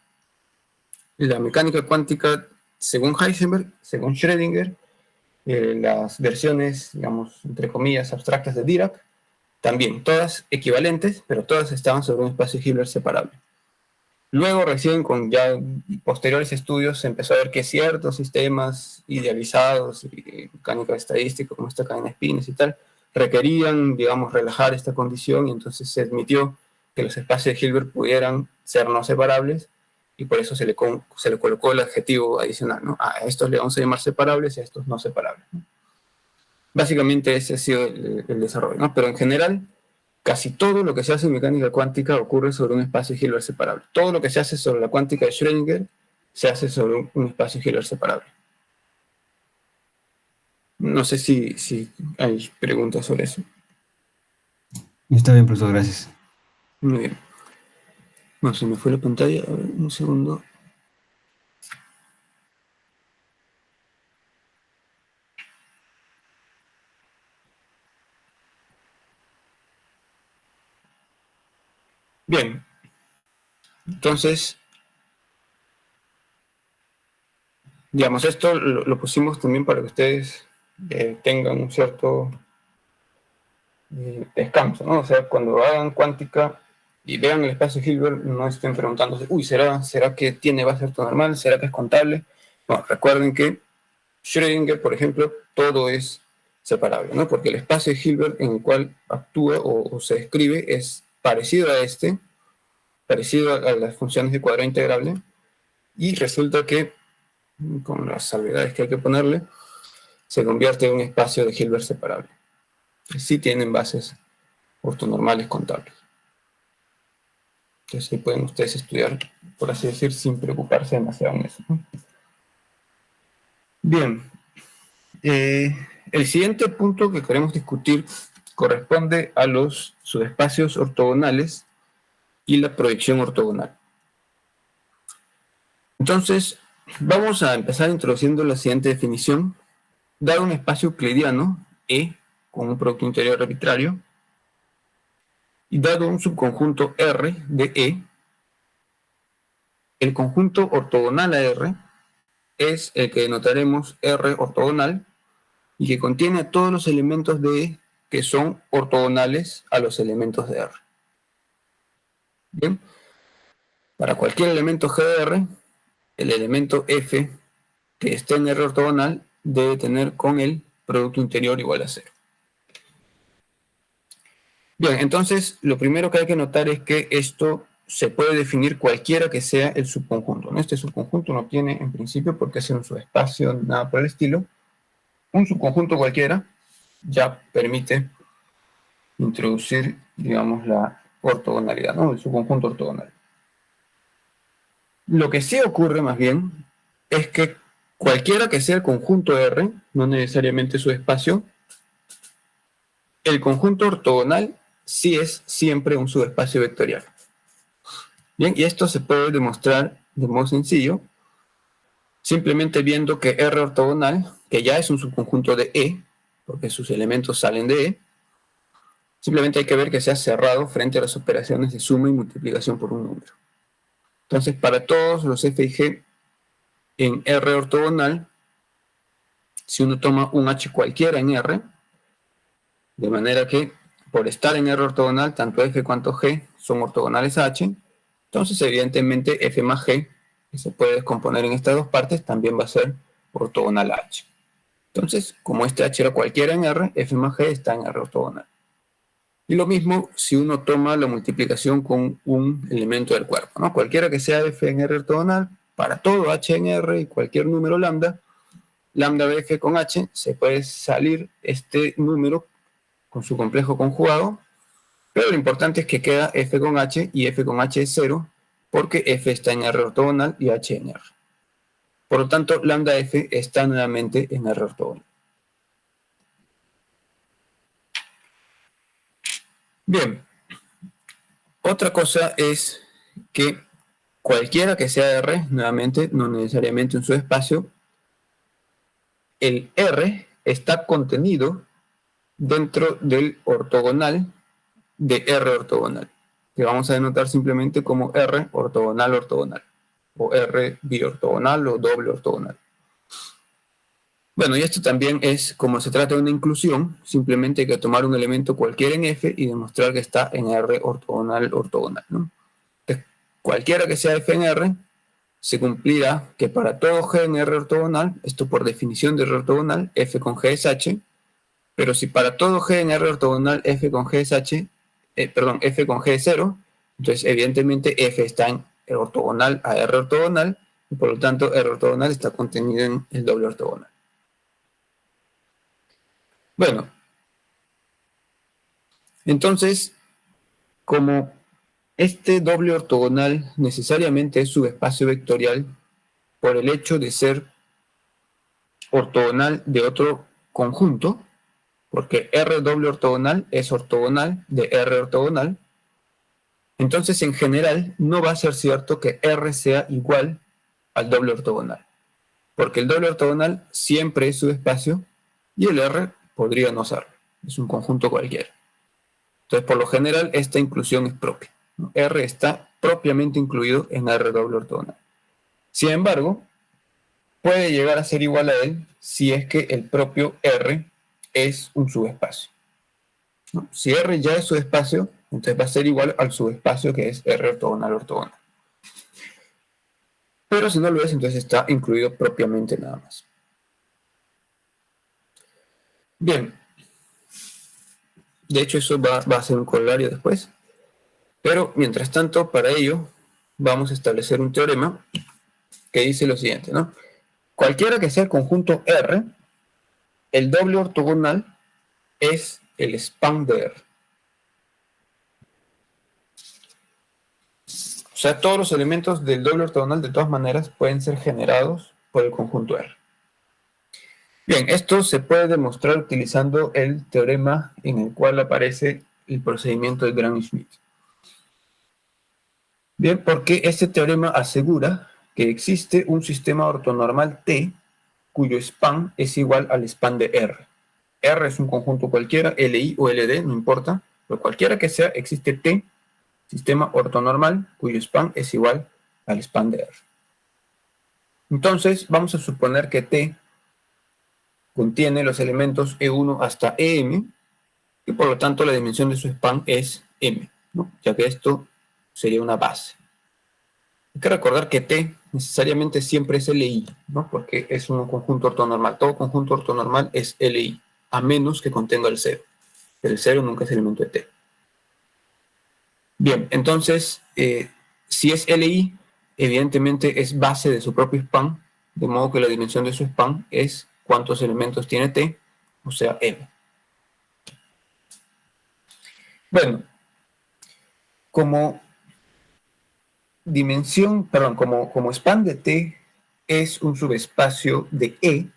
la mecánica cuántica según Heisenberg, según Schrödinger, las versiones, digamos, entre comillas, abstractas de Dirac, también, todas equivalentes, pero todas estaban sobre un espacio de Hilbert separable. Luego, recién con ya posteriores estudios, se empezó a ver que ciertos sistemas idealizados y mecánica estadística, como esta cadena de espines y tal, requerían, digamos, relajar esta condición, y entonces se admitió que los espacios de Hilbert pudieran ser no separables, y por eso se le colocó el adjetivo adicional, ¿no? A estos le vamos a llamar separables y a estos no separables, ¿no? Básicamente ese ha sido el desarrollo, ¿no? Pero en general, casi todo lo que se hace en mecánica cuántica ocurre sobre un espacio de Hilbert separable. Todo lo que se hace sobre la cuántica de Schrödinger se hace sobre un espacio de Hilbert separable. No sé si hay preguntas sobre eso. Está bien, profesor, gracias. Muy bien. Bueno, se me fue la pantalla. A ver, un segundo. Bien. Entonces, digamos, esto lo pusimos también para que ustedes tengan un cierto descanso, ¿no? O sea, cuando hagan cuántica y vean el espacio de Hilbert, no estén preguntándose, uy, ¿será que tiene base ortonormal? ¿Será que es contable? Bueno, recuerden que Schrödinger, por ejemplo, todo es separable, ¿no? Porque el espacio de Hilbert en el cual actúa o se describe es parecido a este, parecido a las funciones de cuadrado integrable, y resulta que, con las salvedades que hay que ponerle, se convierte en un espacio de Hilbert separable. Sí tienen bases ortonormales contables. Entonces ahí pueden ustedes estudiar, por así decir, sin preocuparse demasiado en eso. Bien. El siguiente punto que queremos discutir corresponde a los subespacios ortogonales y la proyección ortogonal. Entonces, vamos a empezar introduciendo la siguiente definición. Dado un espacio euclidiano, E, con un producto interior arbitrario, y dado un subconjunto R de E, el conjunto ortogonal a R es el que denotaremos R ortogonal y que contiene a todos los elementos de E que son ortogonales a los elementos de R. Bien, para cualquier elemento G de R, el elemento F que esté en R ortogonal debe tener con el producto interior igual a 0. Bien, entonces lo primero que hay que notar es que esto se puede definir cualquiera que sea el subconjunto, ¿no? Este subconjunto no tiene en principio por qué ser un subespacio, nada por el estilo. Un subconjunto cualquiera ya permite introducir, digamos, la ortogonalidad, ¿no? El subconjunto ortogonal. Lo que sí ocurre más bien es que cualquiera que sea el conjunto R, no necesariamente su espacio, el conjunto ortogonal sí es siempre un subespacio vectorial. Bien, y esto se puede demostrar de modo sencillo, simplemente viendo que R ortogonal, que ya es un subconjunto de E, porque sus elementos salen de E, simplemente hay que ver que sea cerrado frente a las operaciones de suma y multiplicación por un número. Entonces, para todos los F y G en R ortogonal, si uno toma un H cualquiera en R, de manera que por estar en R ortogonal, tanto F cuanto G son ortogonales a H, entonces evidentemente F más G, que se puede descomponer en estas dos partes, también va a ser ortogonal a H. Entonces, como este H era cualquiera en R, F más G está en R ortogonal. Y lo mismo si uno toma la multiplicación con un elemento del cuerpo, ¿no? Cualquiera que sea F en R ortogonal, para todo H en R y cualquier número lambda, lambda BF con H, se puede salir este número con su complejo conjugado, pero lo importante es que queda f con h y f con h es 0, porque f está en R ortogonal y h en R. Por lo tanto, lambda f está nuevamente en R ortogonal. Bien, otra cosa es que cualquiera que sea R, nuevamente, no necesariamente un subespacio, el R está contenido dentro del ortogonal de R ortogonal, que vamos a denotar simplemente como R ortogonal ortogonal, o R biortogonal o doble ortogonal. Bueno, y esto también es, como se trata de una inclusión, simplemente hay que tomar un elemento cualquiera en F y demostrar que está en R ortogonal ortogonal, ¿no? Entonces, cualquiera que sea F en R, se cumplirá que para todo G en R ortogonal, esto por definición de R ortogonal, F con G es H, pero si para todo G en R ortogonal F con G es H, F con G es 0, entonces evidentemente F está en ortogonal a R ortogonal, y por lo tanto R ortogonal está contenido en el doble ortogonal. Bueno, entonces, como este doble ortogonal necesariamente es subespacio vectorial por el hecho de ser ortogonal de otro conjunto, porque R doble ortogonal es ortogonal de R ortogonal, entonces en general no va a ser cierto que R sea igual al doble ortogonal, porque el doble ortogonal siempre es subespacio y el R podría no serlo, es un conjunto cualquiera. Entonces, por lo general, esta inclusión es propia, ¿no? R está propiamente incluido en R doble ortogonal. Sin embargo, puede llegar a ser igual a él si es que el propio R es un subespacio, ¿no? Si R ya es subespacio, entonces va a ser igual al subespacio que es R ortogonal ortogonal. Pero si no lo es, entonces está incluido propiamente nada más. Bien, de hecho eso va a ser un corolario después. Pero mientras tanto, para ello, vamos a establecer un teorema que dice lo siguiente, ¿no? Cualquiera que sea el conjunto R, el doble ortogonal es el span de R. O sea, todos los elementos del doble ortogonal de todas maneras pueden ser generados por el conjunto R. Bien, esto se puede demostrar utilizando el teorema en el cual aparece el procedimiento de Gram-Schmidt. Bien, porque este teorema asegura que existe un sistema ortonormal T cuyo span es igual al span de R. R es un conjunto cualquiera, LI o LD, no importa, pero cualquiera que sea, existe T, sistema ortonormal, cuyo span es igual al span de R. Entonces, vamos a suponer que T contiene los elementos E1 hasta EM, y por lo tanto la dimensión de su span es M, ¿no? Ya que esto sería una base. Hay que recordar que T necesariamente siempre es LI, ¿no? Porque es un conjunto ortonormal. Todo conjunto ortonormal es LI, a menos que contenga el 0. El 0 nunca es elemento de T. Bien, entonces, si es LI, evidentemente es base de su propio span, de modo que la dimensión de su span es cuántos elementos tiene T, o sea, M. Bueno, como como span de T es un subespacio de E,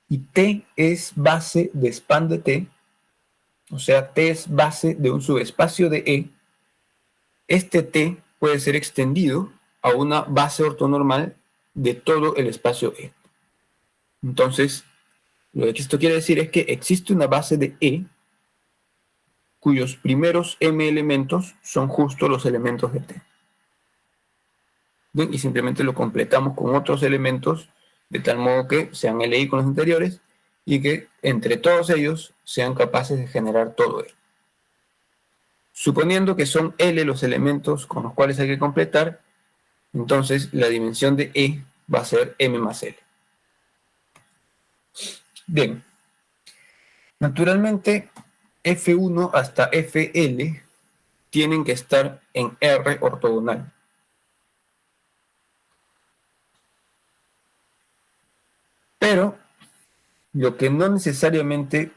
y T es base de span de T, o sea, T es base de un subespacio de E, este T puede ser extendido a una base ortonormal de todo el espacio E. Entonces, lo que esto quiere decir es que existe una base de E cuyos primeros M elementos son justo los elementos de T. Bien, y simplemente lo completamos con otros elementos de tal modo que sean LI con los anteriores y que entre todos ellos sean capaces de generar todo E. Suponiendo que son L los elementos con los cuales hay que completar, entonces la dimensión de E va a ser M más L. Bien, naturalmente F1 hasta Fl tienen que estar en R ortogonal. Pero lo que no necesariamente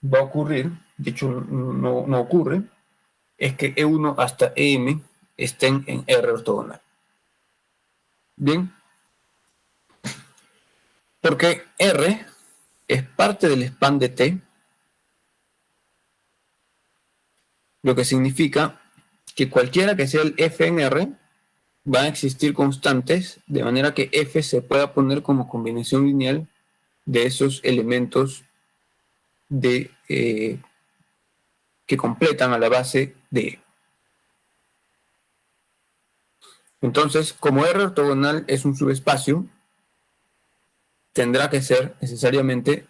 va a ocurrir, de hecho no ocurre, es que E1 hasta EM estén en R ortogonal. Bien, porque R es parte del span de T, lo que significa que cualquiera que sea el F en R, van a existir constantes, de manera que F se pueda poner como combinación lineal de esos elementos que completan a la base de E. Entonces, como R ortogonal es un subespacio, tendrá que ser necesariamente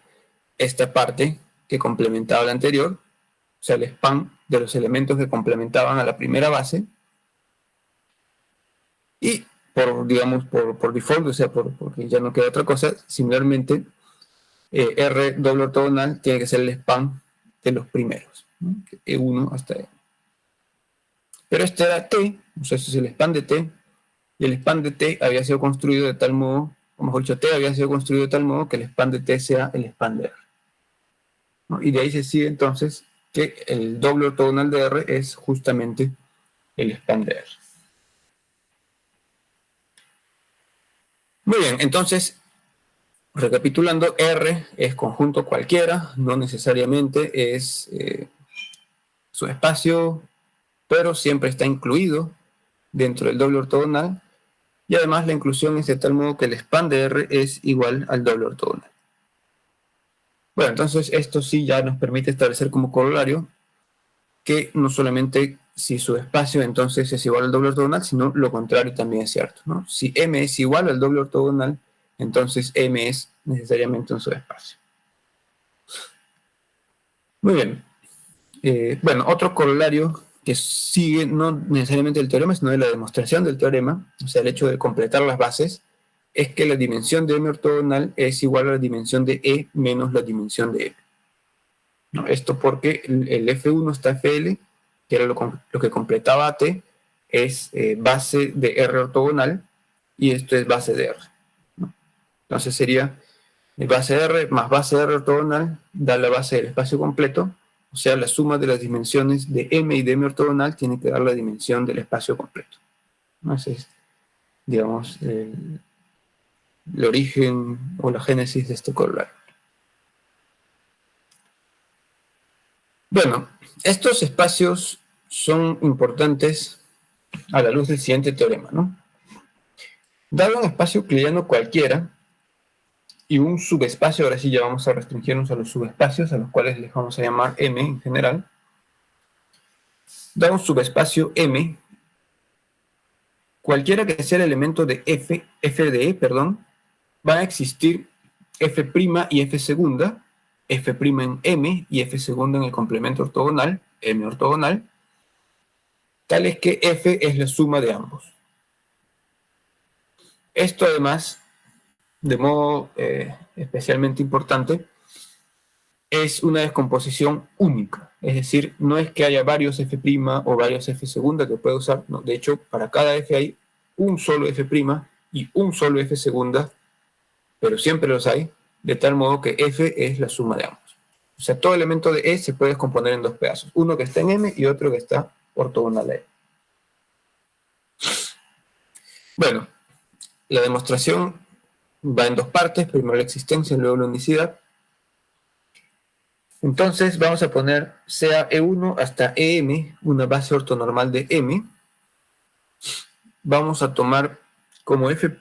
esta parte que complementaba la anterior, o sea, el span de los elementos que complementaban a la primera base, y por default, o sea, porque ya no queda otra cosa, similarmente, R doble ortogonal tiene que ser el span de los primeros, ¿no? E1 hasta E. Pero este era T, o sea, este es el span de T, y el span de T había sido construido de tal modo, o mejor dicho, T había sido construido de tal modo que el span de T sea el span de R, ¿no? Y de ahí se sigue entonces que el doble ortogonal de R es justamente el span de R. Muy bien, entonces, recapitulando, R es conjunto cualquiera, no necesariamente es su espacio, pero siempre está incluido dentro del doble ortogonal, y además la inclusión es de tal modo que el span de R es igual al doble ortogonal. Bueno, entonces esto sí ya nos permite establecer como corolario que no solamente si su espacio entonces es igual al doble ortogonal, sino lo contrario también es cierto, ¿no? Si M es igual al doble ortogonal, entonces M es necesariamente un subespacio. Muy bien. Bueno, otro corolario que sigue no necesariamente del teorema, sino de la demostración del teorema, o sea, el hecho de completar las bases, es que la dimensión de M ortogonal es igual a la dimensión de E menos la dimensión de M, ¿no? Esto porque el F1 está FL, que era lo que completaba a T, es base de R ortogonal, y esto es base de R, ¿no? Entonces sería base de R más base de R ortogonal da la base del espacio completo, o sea, la suma de las dimensiones de M y de M ortogonal tiene que dar la dimensión del espacio completo, ¿no? Ese es, digamos, el origen o la génesis de este corolario. Bueno, estos espacios son importantes a la luz del siguiente teorema, ¿no? Dado un espacio euclidiano cualquiera y un subespacio, ahora sí ya vamos a restringirnos a los subespacios, a los cuales les vamos a llamar M en general. Dado un subespacio M, cualquiera que sea el elemento de F de E, perdón, van a existir F' y F segunda, F' en M y F segunda en el complemento ortogonal, M ortogonal, tal es que F es la suma de ambos. Esto además, de modo especialmente importante, es una descomposición única, es decir, no es que haya varios F' o varios F segunda que pueda usar, no, de hecho, para cada F hay un solo F' y un solo F segunda, pero siempre los hay, de tal modo que F es la suma de ambos. O sea, todo elemento de E se puede descomponer en dos pedazos, uno que está en M y otro que está ortogonal a E. Bueno, la demostración va en dos partes, primero la existencia y luego la unicidad. Entonces vamos a poner sea E1 hasta EM, una base ortonormal de M. Vamos a tomar como F',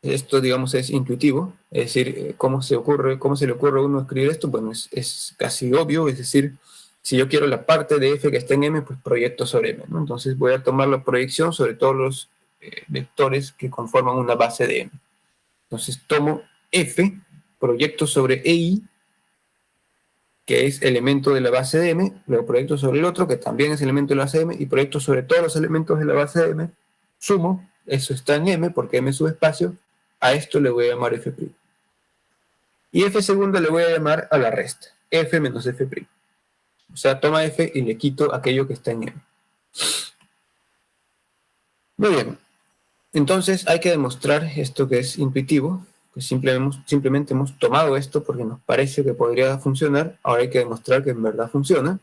esto digamos es intuitivo, es decir, cómo se le ocurre a uno escribir esto, bueno, es casi obvio, es decir, si yo quiero la parte de F que está en M, pues proyecto sobre M, ¿no? Entonces voy a tomar la proyección sobre todos los vectores que conforman una base de M. Entonces tomo F, proyecto sobre EI, que es elemento de la base de M, luego proyecto sobre el otro, que también es elemento de la base de M, y proyecto sobre todos los elementos de la base de M, sumo, eso está en M, porque M es subespacio, a esto le voy a llamar F'. Y F segunda le voy a llamar a la resta, F menos F'. O sea, toma F y le quito aquello que está en M. Muy bien, entonces hay que demostrar esto que es intuitivo, Pues simplemente hemos tomado esto porque nos parece que podría funcionar, ahora hay que demostrar que en verdad funciona.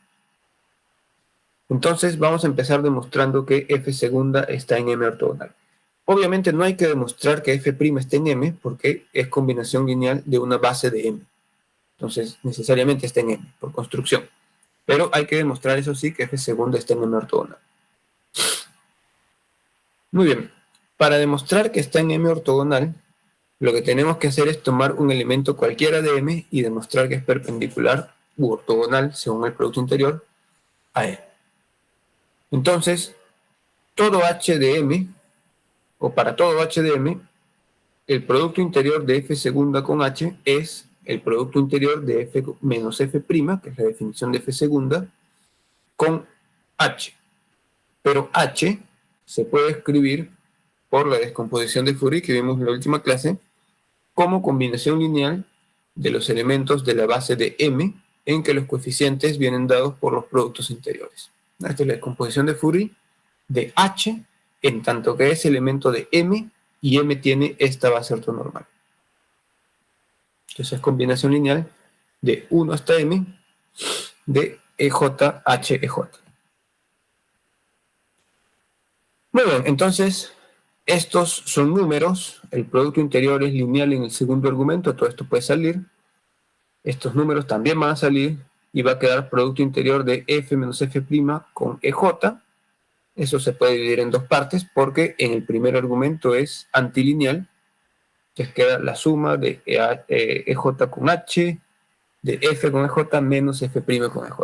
Entonces vamos a empezar demostrando que f segunda está en M ortogonal. Obviamente no hay que demostrar que f' esté en M porque es combinación lineal de una base de M. Entonces necesariamente está en M por construcción. Pero hay que demostrar, eso sí, que f segunda está en M ortogonal. Muy bien. Para demostrar que está en M ortogonal, lo que tenemos que hacer es tomar un elemento cualquiera de M y demostrar que es perpendicular u ortogonal, según el producto interior, a E. Entonces, todo H de M, o para todo H de M, el producto interior de F segunda con H es el producto interior de F menos F', que es la definición de F segunda, con H. Pero H se puede escribir por la descomposición de Fourier que vimos en la última clase, como combinación lineal de los elementos de la base de M en que los coeficientes vienen dados por los productos interiores. Esta es la descomposición de Fourier de H en tanto que es elemento de M y M tiene esta base ortonormal. Entonces es combinación lineal de 1 hasta M de EJ, H, EJ. Muy bien, entonces estos son números, el producto interior es lineal en el segundo argumento, todo esto puede salir, estos números también van a salir y va a quedar producto interior de F menos F' con EJ. Eso se puede dividir en dos partes porque en el primer argumento es antilineal, entonces queda la suma de EJ con H, de F con EJ menos F' con EJ.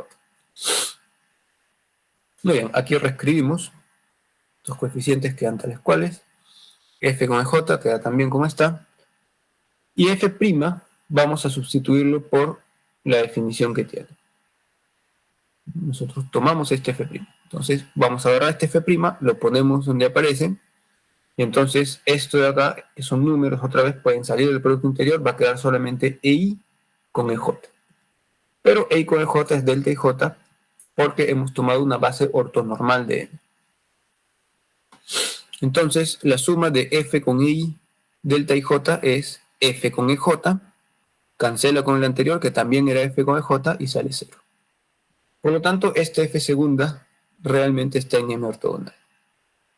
Muy bien, aquí reescribimos, los coeficientes quedan tales cuales, F con EJ queda también como está, y F' vamos a sustituirlo por la definición que tiene. Nosotros tomamos este F'. Entonces vamos a agarrar este F', lo ponemos donde aparece, y entonces esto de acá, que son números otra vez, pueden salir del producto interior, va a quedar solamente EI con EJ. Pero EI con EJ es delta IJ porque hemos tomado una base ortonormal de M. Entonces la suma de F con EI delta IJ es F con EJ, cancela con el anterior que también era F con EJ y sale 0. Por lo tanto, esta F segunda realmente está en M ortogonal.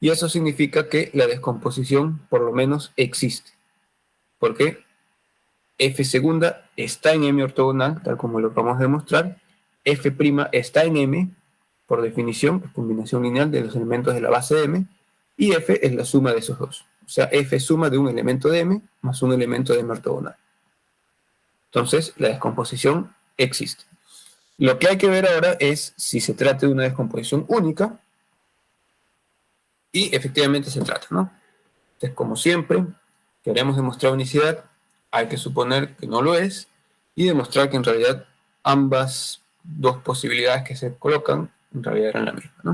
Y eso significa que la descomposición por lo menos existe. Porque F segunda está en M ortogonal, tal como lo vamos a demostrar. F' está en M, por definición, es combinación lineal de los elementos de la base de M. Y F es la suma de esos dos. O sea, F es suma de un elemento de M más un elemento de M ortogonal. Entonces, la descomposición existe. Lo que hay que ver ahora es si se trata de una descomposición única, y efectivamente se trata, ¿no? Entonces, como siempre, queremos demostrar unicidad, hay que suponer que no lo es, y demostrar que en realidad ambas dos posibilidades que se colocan en realidad eran la misma, ¿no?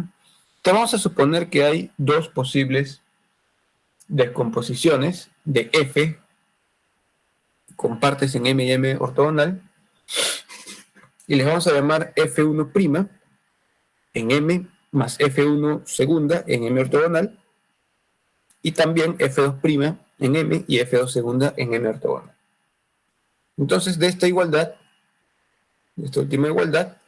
Entonces vamos a suponer que hay dos posibles descomposiciones de F con partes en M y M ortogonal, y les vamos a llamar F1' en M más F1 segunda en M ortogonal, y también F2' en M y F2 segunda en M ortogonal. Entonces, de esta igualdad, de esta última igualdad,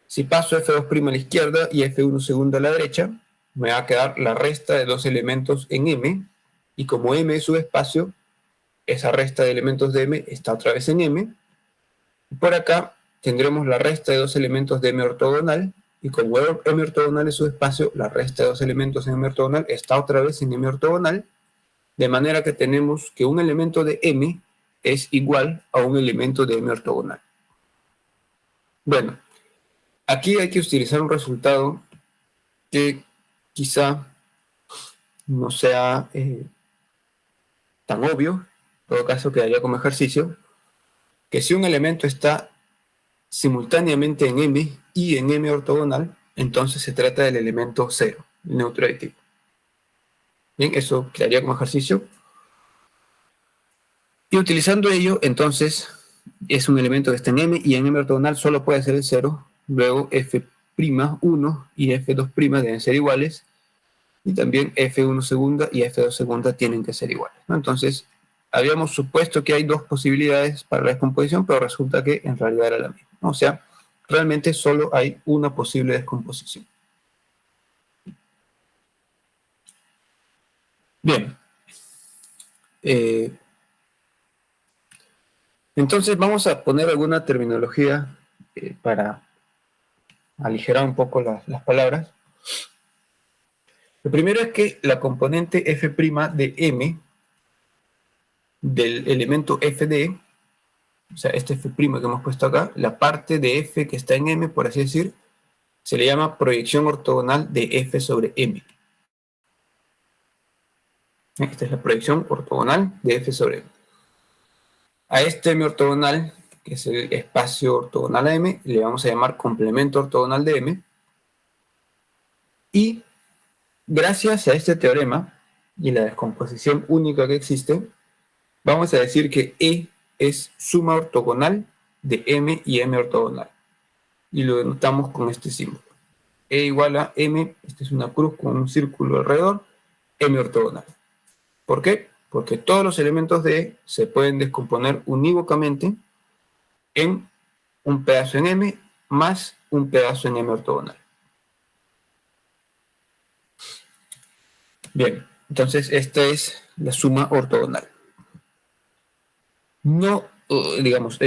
si paso F2' a la izquierda y F1 segunda a la derecha, me va a quedar la resta de dos elementos en M, y como M es subespacio, esa resta de elementos de M está otra vez en M. Y por acá tendremos la resta de dos elementos de M ortogonal, y como M ortogonal es subespacio, la resta de dos elementos en M ortogonal está otra vez en M ortogonal, de manera que tenemos que un elemento de M es igual a un elemento de M ortogonal. Bueno, aquí hay que utilizar un resultado que quizá no sea tan obvio, en todo caso quedaría como ejercicio, que si un elemento está simultáneamente en M y en M ortogonal, entonces se trata del elemento 0, el neutrality. Bien, eso quedaría como ejercicio. Y utilizando ello, entonces, es un elemento que está en M y en M ortogonal solo puede ser el 0, luego F'1 y F2' deben ser iguales, y también F1 segunda y F2 segunda tienen que ser iguales, ¿no? Entonces, habíamos supuesto que hay dos posibilidades para la descomposición, pero resulta que en realidad era la misma, ¿no? O sea, realmente solo hay una posible descomposición. Bien. Entonces vamos a poner alguna terminología para aligerar un poco las palabras. Lo primero es que la componente f' de M del elemento f de E, o sea, este f' que hemos puesto acá, la parte de f que está en M, por así decir, se le llama proyección ortogonal de f sobre M. Esta es la proyección ortogonal de f sobre M. A este M ortogonal, que es el espacio ortogonal a M, le vamos a llamar complemento ortogonal de M. Y gracias a este teorema y la descomposición única que existe, vamos a decir que E es suma ortogonal de M y M ortogonal. Y lo denotamos con este símbolo. E igual a M, esta es una cruz con un círculo alrededor, M ortogonal. ¿Por qué? Porque todos los elementos de E se pueden descomponer unívocamente en un pedazo en M más un pedazo en M ortogonal. Bien, entonces esta es la suma ortogonal. No, digamos,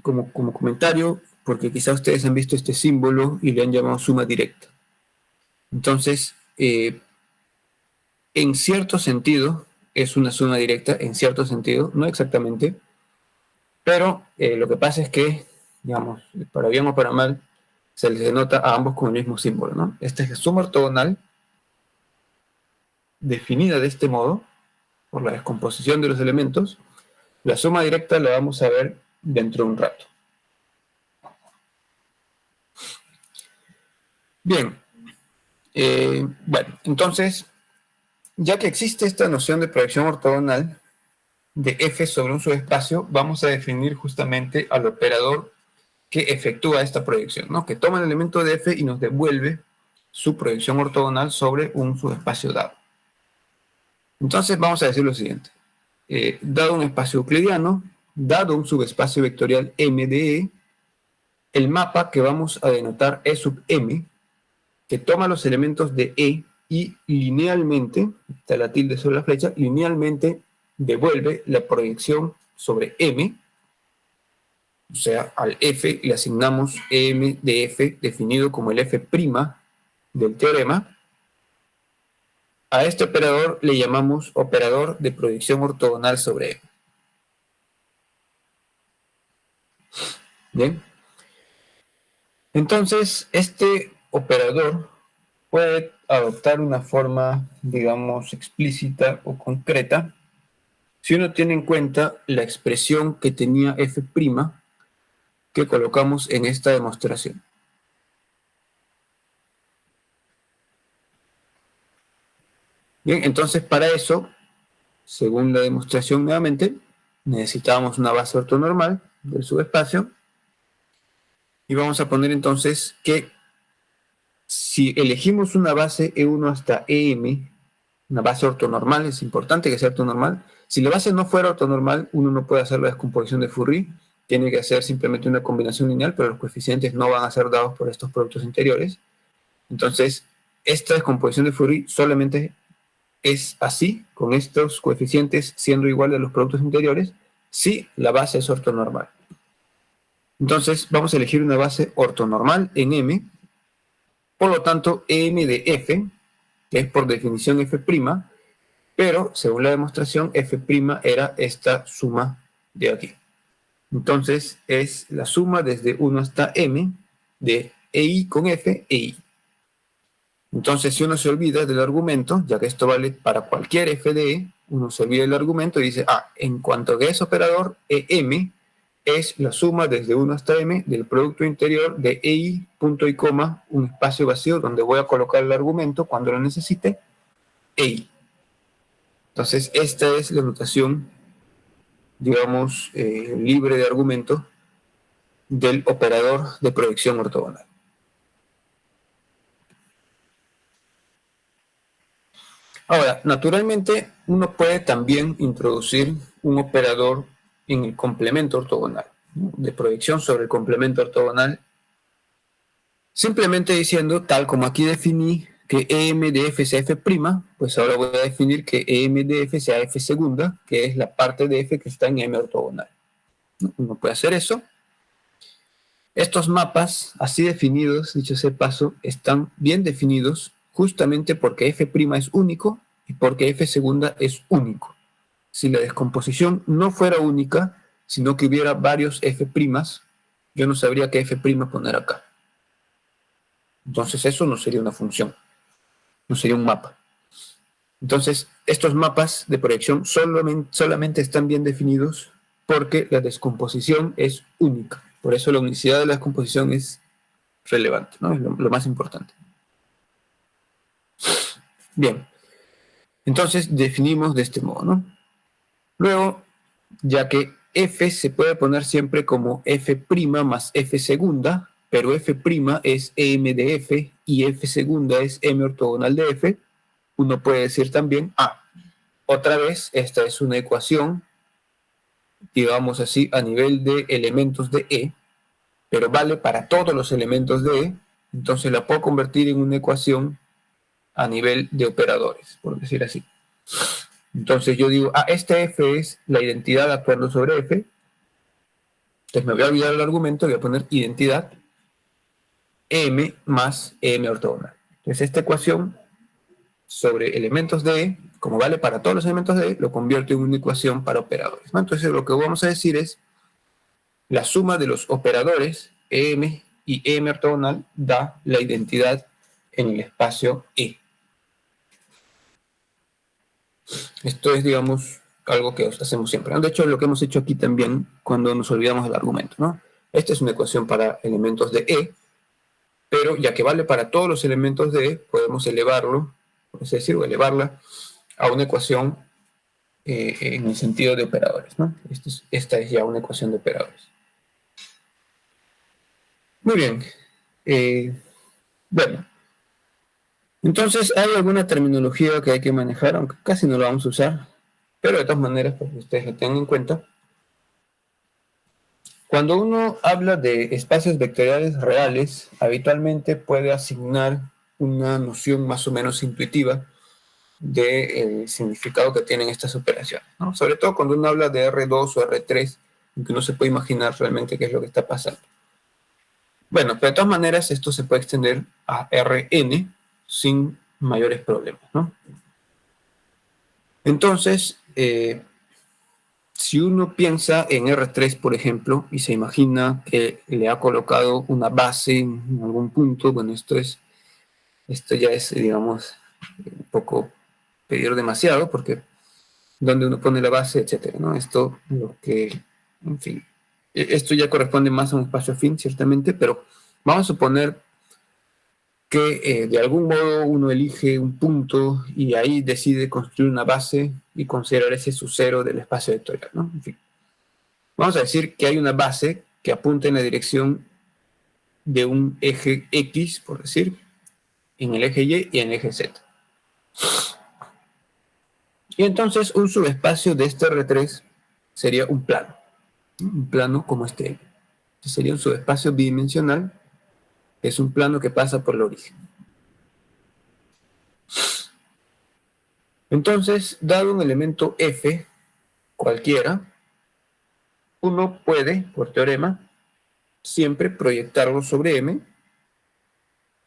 como comentario, porque quizá ustedes han visto este símbolo y le han llamado suma directa. Entonces, en cierto sentido, es una suma directa, en cierto sentido, no exactamente, pero lo que pasa es que, digamos, para bien o para mal, se les denota a ambos con el mismo símbolo, ¿no? Esta es la suma ortogonal, definida de este modo, por la descomposición de los elementos. La suma directa la vamos a ver dentro de un rato. Bien, bueno, entonces, ya que existe esta noción de proyección ortogonal de f sobre un subespacio, vamos a definir justamente al operador que efectúa esta proyección, ¿no? Que toma el elemento de f y nos devuelve su proyección ortogonal sobre un subespacio dado. Entonces vamos a decir lo siguiente. Dado un espacio euclidiano, dado un subespacio vectorial M de E, el mapa que vamos a denotar E sub M, que toma los elementos de E y linealmente, está la tilde sobre la flecha, linealmente devuelve la proyección sobre M, o sea, al F le asignamos M de F, definido como el F' del teorema. A este operador le llamamos operador de proyección ortogonal sobre M. Bien. Entonces, este operador puede adoptar una forma, digamos, explícita o concreta si uno tiene en cuenta la expresión que tenía f' que colocamos en esta demostración. Bien, entonces para eso, según la demostración nuevamente, necesitábamos una base ortonormal del subespacio y vamos a poner entonces que si elegimos una base E1 hasta EM, una base ortonormal, es importante que sea ortonormal. Si la base no fuera ortonormal, uno no puede hacer la descomposición de Fourier, tiene que hacer simplemente una combinación lineal, pero los coeficientes no van a ser dados por estos productos interiores. Entonces, esta descomposición de Fourier solamente es así, con estos coeficientes siendo iguales a los productos interiores, si la base es ortonormal. Entonces, vamos a elegir una base ortonormal en M, por lo tanto, EM de F, que es por definición F', pero según la demostración, f' era esta suma de aquí. Entonces es la suma desde 1 hasta m de EI con f, EI. Entonces si uno se olvida del argumento, ya que esto vale para cualquier f de E, uno se olvida del argumento y dice, en cuanto a ese operador, EM es la suma desde 1 hasta m del producto interior de EI, punto y coma, un espacio vacío donde voy a colocar el argumento cuando lo necesite, EI. Entonces, esta es la notación, digamos, libre de argumento del operador de proyección ortogonal. Ahora, naturalmente, uno puede también introducir un operador en el complemento ortogonal, ¿no? De proyección sobre el complemento ortogonal, simplemente diciendo, tal como aquí definí que EM de F sea F', pues ahora voy a definir que EM de F sea F segunda, que es la parte de F que está en M ortogonal. Uno puede hacer eso. Estos mapas, así definidos, dicho sea de paso, están bien definidos justamente porque F' es único y porque F segunda es único. Si la descomposición no fuera única, sino que hubiera varios F', yo no sabría qué F' poner acá. Entonces eso no sería una función, no sería un mapa. Entonces, estos mapas de proyección solamente están bien definidos porque la descomposición es única. Por eso la unicidad de la descomposición es relevante, ¿no? Es lo más importante. Bien, entonces definimos de este modo, ¿no? Luego, ya que F se puede poner siempre como F' más F segunda, pero F' es EM de F y F segunda es M ortogonal de F, uno puede decir también, otra vez, esta es una ecuación, digamos así, a nivel de elementos de E, pero vale para todos los elementos de E, entonces la puedo convertir en una ecuación a nivel de operadores, por decir así. Entonces yo digo, este F es la identidad actuando sobre F, entonces me voy a olvidar el argumento, voy a poner identidad M más M ortogonal. Entonces esta ecuación sobre elementos de E, como vale para todos los elementos de E, lo convierto en una ecuación para operadores, ¿no? Entonces lo que vamos a decir es la suma de los operadores EM y EM ortogonal da la identidad en el espacio E. Esto es, digamos, algo que hacemos siempre, ¿no? De hecho, lo que hemos hecho aquí también cuando nos olvidamos del argumento, ¿no? Esta es una ecuación para elementos de E, pero ya que vale para todos los elementos de E, podemos elevarlo, es decir, o elevarla a una ecuación en el sentido de operadores, ¿no? Esta es ya una ecuación de operadores. Muy bien. Bueno, entonces hay alguna terminología que hay que manejar, aunque casi no la vamos a usar, pero de todas maneras, para que ustedes lo tengan en cuenta. Cuando uno habla de espacios vectoriales reales, habitualmente puede asignar una noción más o menos intuitiva del significado que tienen estas operaciones, ¿no? Sobre todo cuando uno habla de R2 o R3, aunque uno se puede imaginar realmente qué es lo que está pasando. Bueno, pero de todas maneras esto se puede extender a Rn sin mayores problemas, ¿no? Entonces, si uno piensa en R3, por ejemplo, y se imagina que le ha colocado una base en algún punto, bueno, esto ya es, digamos, un poco pedir demasiado, porque donde uno pone la base, etcétera, ¿no? Esto, en fin, esto ya corresponde más a un espacio afín, ciertamente, pero vamos a suponer que de algún modo uno elige un punto y ahí decide construir una base y considerar ese su cero del espacio vectorial, ¿no? En fin. Vamos a decir que hay una base que apunta en la dirección de un eje X, por decir, en el eje Y y en el eje Z. Y entonces un subespacio de este R3 sería un plano como este. Este sería un subespacio bidimensional, es un plano que pasa por el origen. Entonces, dado un elemento F, cualquiera, uno puede, por teorema, siempre proyectarlo sobre M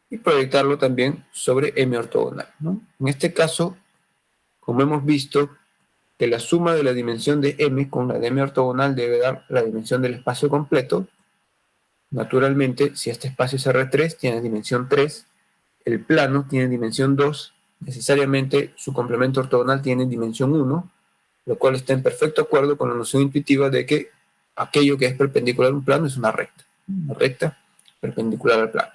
y proyectarlo también sobre M ortogonal, ¿no? En este caso, como hemos visto, que la suma de la dimensión de M con la de M ortogonal debe dar la dimensión del espacio completo. Naturalmente, si este espacio es R3, tiene dimensión 3, el plano tiene dimensión 2, necesariamente su complemento ortogonal tiene dimensión 1, lo cual está en perfecto acuerdo con la noción intuitiva de que aquello que es perpendicular a un plano es una recta perpendicular al plano.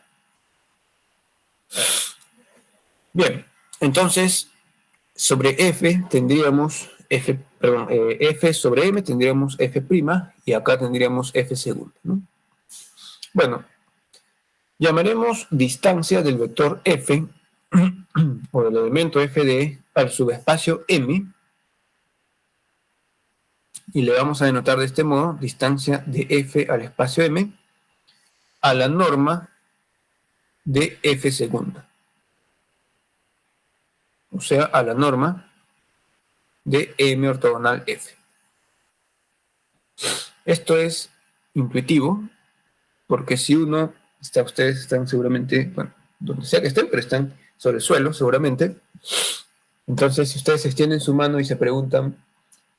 Bien, entonces, sobre F tendríamos F sobre M tendríamos F' y acá tendríamos F segunda, ¿no? Bueno, llamaremos distancia del vector F o del elemento F de al subespacio M y le vamos a denotar de este modo distancia de F al espacio M a la norma de F segunda. O sea, a la norma de M ortogonal F. Esto es intuitivo, porque si uno, ustedes están seguramente, bueno, donde sea que estén, pero están sobre el suelo seguramente. Entonces, si ustedes extienden su mano y se preguntan,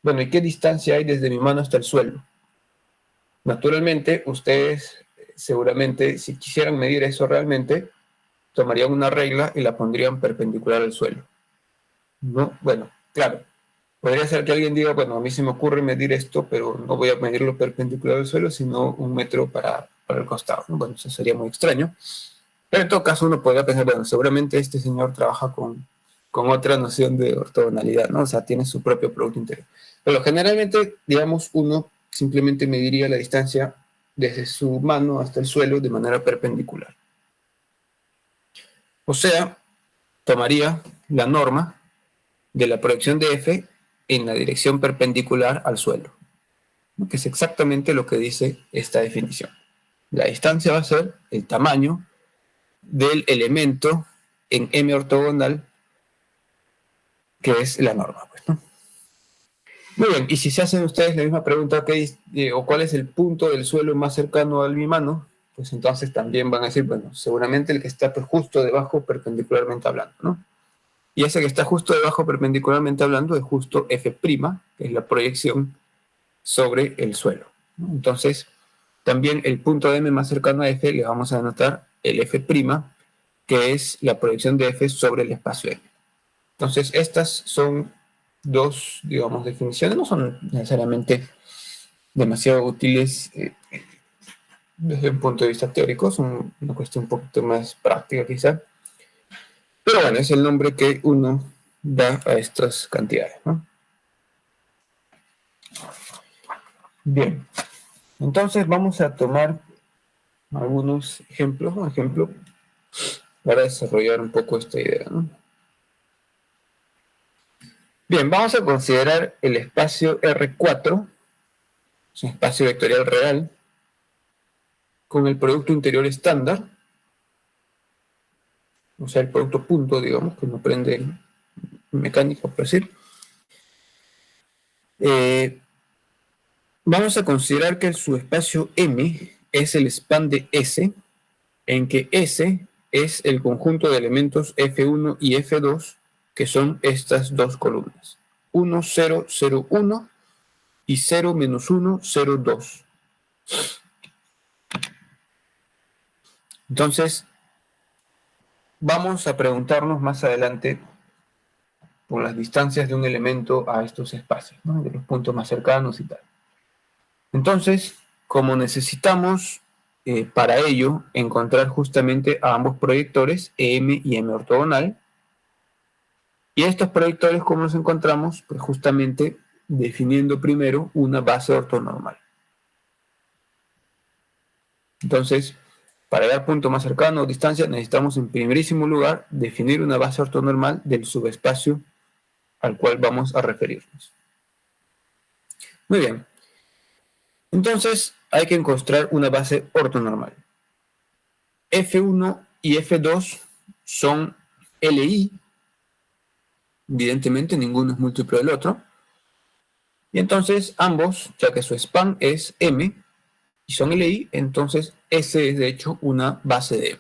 bueno, ¿y qué distancia hay desde mi mano hasta el suelo? Naturalmente, ustedes seguramente, si quisieran medir eso realmente, tomarían una regla y la pondrían perpendicular al suelo. ¿No? Bueno, claro, podría ser que alguien diga, bueno, a mí se me ocurre medir esto, pero no voy a medirlo perpendicular al suelo, sino 1 metro para el costado, ¿no? Bueno, eso sería muy extraño. Pero en todo caso uno podría pensar, bueno, seguramente este señor trabaja con otra noción de ortogonalidad, ¿no? O sea, tiene su propio producto interior. Pero generalmente, digamos, uno simplemente mediría la distancia desde su mano hasta el suelo de manera perpendicular. O sea, tomaría la norma de la proyección de F en la dirección perpendicular al suelo, ¿no? Que es exactamente lo que dice esta definición. La distancia va a ser el tamaño del elemento en M ortogonal, que es la norma, pues, ¿no? Muy bien, y si se hacen ustedes la misma pregunta, o cuál es el punto del suelo más cercano a mi mano, pues entonces también van a decir, bueno, seguramente el que está pues, justo debajo perpendicularmente hablando, ¿no? Y ese que está justo debajo perpendicularmente hablando es justo F', que es la proyección sobre el suelo, ¿no? Entonces, también el punto de M más cercano a F le vamos a denotar el F', que es la proyección de F sobre el espacio M. Entonces, estas son dos, digamos, definiciones, no son necesariamente demasiado útiles desde un punto de vista teórico, son una cuestión un poquito más práctica quizá, pero bueno, es el nombre que uno da a estas cantidades, ¿no? Bien, entonces vamos a tomar algunos ejemplos, un ejemplo para desarrollar un poco esta idea, ¿no? Bien, vamos a considerar el espacio R4, es un espacio vectorial real, con el producto interior estándar, o sea, el producto punto, digamos, que no aprende mecánica, por decir. Vamos a considerar que su espacio M es el span de S, en que S es el conjunto de elementos F1 y F2, que son estas dos columnas, 1, 0, 0, 1 y 0, menos 1, 0, 2. Entonces, vamos a preguntarnos más adelante por las distancias de un elemento a estos espacios, ¿no? De los puntos más cercanos y tal. Entonces, como necesitamos para ello encontrar justamente a ambos proyectores, M y M ortogonal, y estos proyectores, ¿cómo los encontramos? Pues justamente definiendo primero una base ortonormal. Entonces, para dar punto más cercano o distancia, necesitamos en primerísimo lugar definir una base ortonormal del subespacio al cual vamos a referirnos. Muy bien. Entonces, hay que encontrar una base ortonormal. F1 y F2 son LI, evidentemente ninguno es múltiplo del otro, y entonces ambos, ya que su span es M y son LI, entonces S es de hecho una base de M.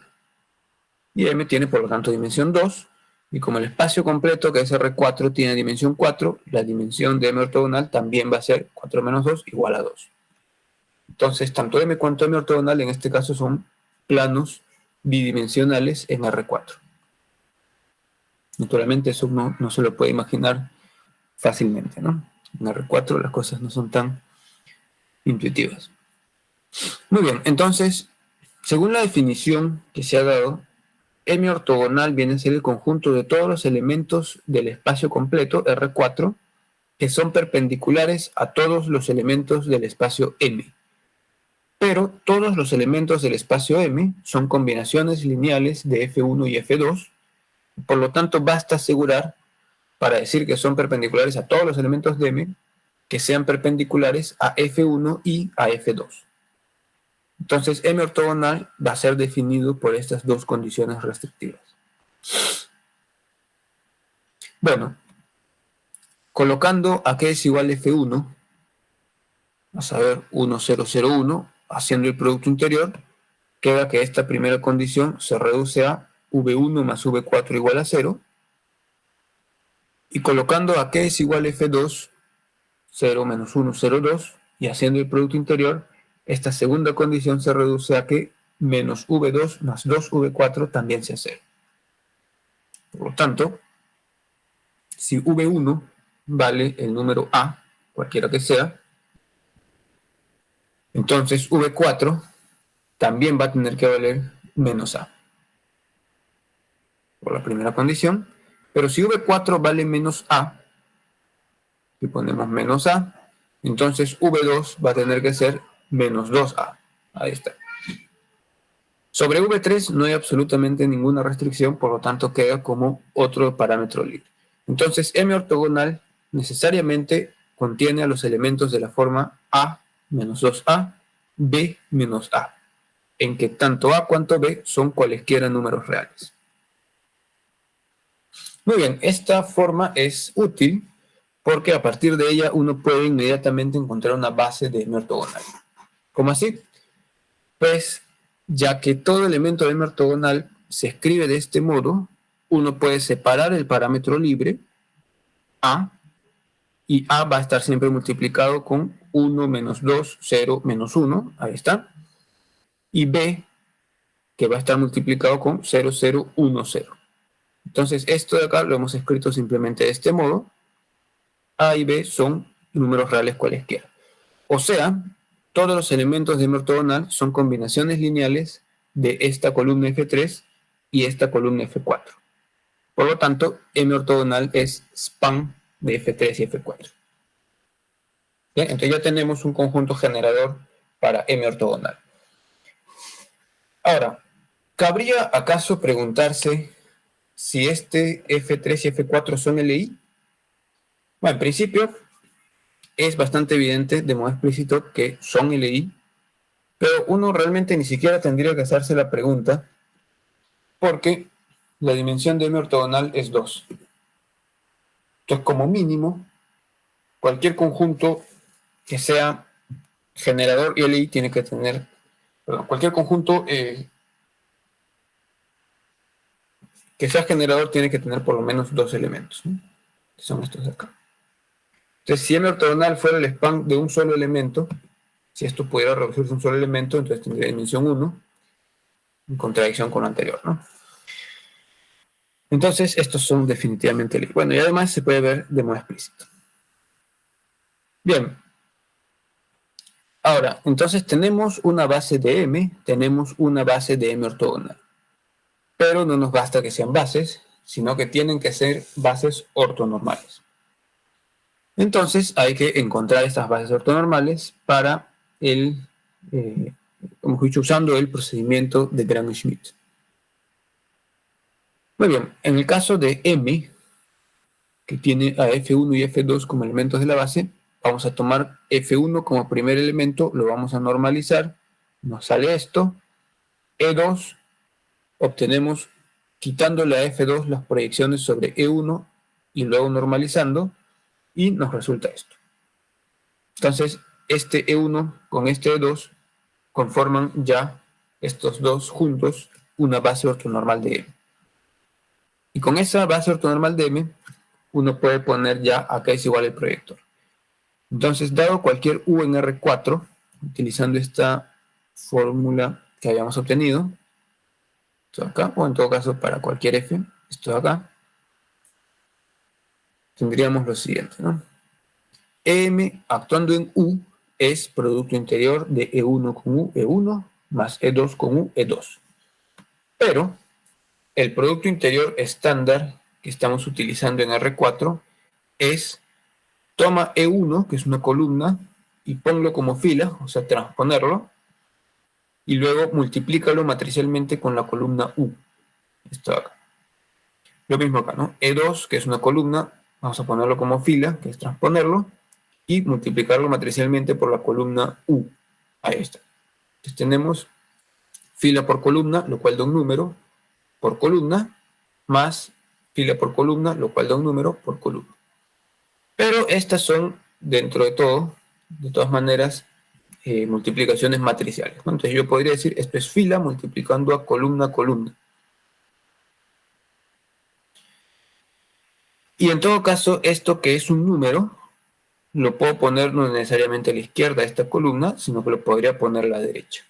Y M tiene por lo tanto dimensión 2, y como el espacio completo, que es R4, tiene dimensión 4, la dimensión de M ortogonal también va a ser 4 menos 2 igual a 2. Entonces, tanto M cuanto M ortogonal en este caso son planos bidimensionales en R4. Naturalmente eso no se lo puede imaginar fácilmente, ¿no? En R4 las cosas no son tan intuitivas. Muy bien, entonces, según la definición que se ha dado, M ortogonal viene a ser el conjunto de todos los elementos del espacio completo, R4, que son perpendiculares a todos los elementos del espacio M. Pero todos los elementos del espacio M son combinaciones lineales de F1 y F2, por lo tanto basta asegurar, para decir que son perpendiculares a todos los elementos de M, que sean perpendiculares a F1 y a F2. Entonces, M ortogonal va a ser definido por estas dos condiciones restrictivas. Bueno, colocando a que es igual a F1, vamos a ver 1, 0, 0, 1, haciendo el producto interior, queda que esta primera condición se reduce a V1 más V4 igual a 0, y colocando a que es igual a F2, 0 menos 1, 0, 2, y haciendo el producto interior, esta segunda condición se reduce a que menos V2 más 2V4 también sea 0. Por lo tanto, si V1 vale el número A, cualquiera que sea, entonces V4 también va a tener que valer menos A, por la primera condición. Pero si V4 vale menos A, y ponemos menos A, entonces V2 va a tener que ser menos 2A. Ahí está. Sobre V3 no hay absolutamente ninguna restricción, por lo tanto queda como otro parámetro libre. Entonces M ortogonal necesariamente contiene a los elementos de la forma A menos 2A, B menos A, en que tanto A cuanto B son cualesquiera números reales. Muy bien, esta forma es útil porque a partir de ella uno puede inmediatamente encontrar una base de M ortogonal. ¿Cómo así? Pues ya que todo elemento de M ortogonal se escribe de este modo, uno puede separar el parámetro libre A, y A va a estar siempre multiplicado con 1 menos 2, 0 menos 1, ahí está, y B, que va a estar multiplicado con 0, 0, 1, 0. Entonces esto de acá lo hemos escrito simplemente de este modo. A y B son números reales cualesquiera. O sea, todos los elementos de M ortogonal son combinaciones lineales de esta columna F3 y esta columna F4. Por lo tanto, M ortogonal es span de F3 y F4. Bien, entonces ya tenemos un conjunto generador para M ortogonal. Ahora, ¿cabría acaso preguntarse si este F3 y F4 son LI? Bueno, en principio es bastante evidente de modo explícito que son LI, pero uno realmente ni siquiera tendría que hacerse la pregunta porque la dimensión de M ortogonal es 2. Entonces, como mínimo, cualquier conjunto que sea generador y LI tiene que tener, perdón, cualquier conjunto que sea generador tiene que tener por lo menos dos elementos, ¿no? Que son estos de acá. Entonces, si M ortogonal fuera el span de un solo elemento, si esto pudiera reducirse a un solo elemento, entonces tendría dimensión 1, en contradicción con lo anterior, ¿no? Entonces, estos son definitivamente LI. Bueno, y además se puede ver de modo explícito. Bien. Ahora, entonces tenemos una base de M, tenemos una base de M ortogonal. Pero no nos basta que sean bases, sino que tienen que ser bases ortonormales. Entonces hay que encontrar estas bases ortonormales para como he dicho, usando el procedimiento de Gram-Schmidt. Muy bien, en el caso de M, que tiene a F1 y F2 como elementos de la base, vamos a tomar F1 como primer elemento, lo vamos a normalizar, nos sale esto, E2, obtenemos, quitándole a F2 las proyecciones sobre E1 y luego normalizando, y nos resulta esto. Entonces, este E1 con este E2 conforman ya estos dos juntos una base ortonormal de M. Y con esa base ortonormal de M, uno puede poner ya acá es igual el proyector. Entonces, dado cualquier U en R4, utilizando esta fórmula que habíamos obtenido, esto de acá, o en todo caso para cualquier F, esto de acá, tendríamos lo siguiente, ¿no? M actuando en U es producto interior de E1 con U, E1, más E2 con U, E2. Pero el producto interior estándar que estamos utilizando en R4 es toma E1, que es una columna, y ponlo como fila, o sea, transponerlo, y luego multiplícalo matricialmente con la columna U. Esto de acá. Lo mismo acá, ¿no? E2, que es una columna, vamos a ponerlo como fila, que es transponerlo, y multiplicarlo matricialmente por la columna U. Ahí está. Entonces tenemos fila por columna, lo cual da un número por columna, más fila por columna, lo cual da un número por columna. Pero estas son, dentro de todo, de todas maneras, multiplicaciones matriciales, ¿no? Entonces yo podría decir, esto es fila multiplicando a columna. Y en todo caso, esto que es un número, lo puedo poner no necesariamente a la izquierda de esta columna, sino que lo podría poner a la derecha.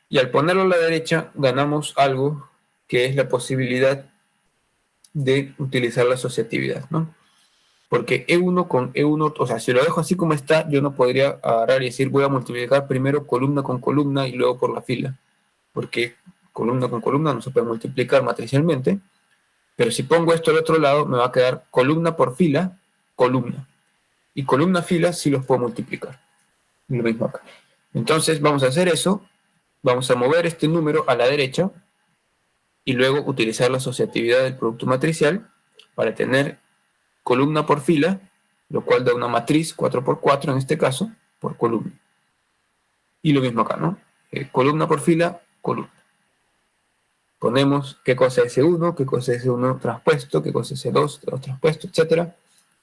Y al ponerlo a la derecha, ganamos algo que es la posibilidad de utilizar la asociatividad, ¿no? Porque E1 con E1, o sea, si lo dejo así como está, yo no podría agarrar y decir voy a multiplicar primero columna con columna y luego por la fila, porque columna con columna no se puede multiplicar matricialmente, pero si pongo esto al otro lado, me va a quedar columna por fila, columna. Y columna fila sí los puedo multiplicar. Lo mismo acá. Entonces vamos a hacer eso, vamos a mover este número a la derecha y luego utilizar la asociatividad del producto matricial para tener columna por fila, lo cual da una matriz 4x4 en este caso, por columna. Y lo mismo acá, ¿no? Columna por fila, columna. Ponemos qué cosa es E1, qué cosa es E1 traspuesto, qué cosa es E2 traspuesto, etc.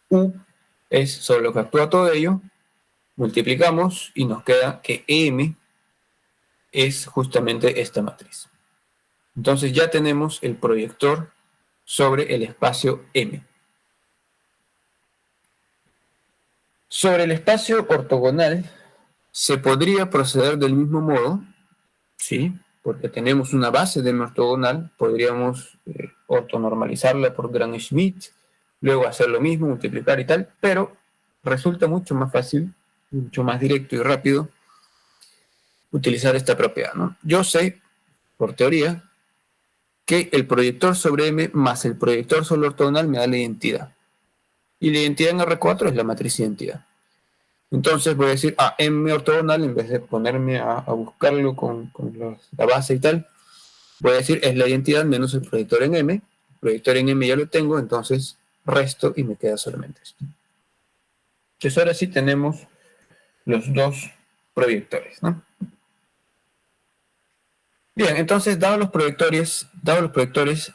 U es sobre lo que actúa todo ello. Multiplicamos y nos queda que EM es justamente esta matriz. Entonces ya tenemos el proyector sobre el espacio M. Sobre el espacio ortogonal se podría proceder del mismo modo, ¿sí? Porque tenemos una base de M ortogonal, podríamos ortonormalizarla por Gram-Schmidt, luego hacer lo mismo, multiplicar y tal, pero resulta mucho más fácil, mucho más directo y rápido utilizar esta propiedad, ¿no? Yo sé, por teoría, que el proyector sobre M más el proyector sobre ortogonal me da la identidad. Y la identidad en R4 es la matriz identidad. Entonces voy a decir, M ortogonal, en vez de ponerme a buscarlo con la base y tal, voy a decir, es la identidad menos el proyector en M. El proyector en M ya lo tengo, entonces resto y me queda solamente esto. Entonces ahora sí tenemos los dos proyectores, ¿no? Bien, entonces, dados los proyectores,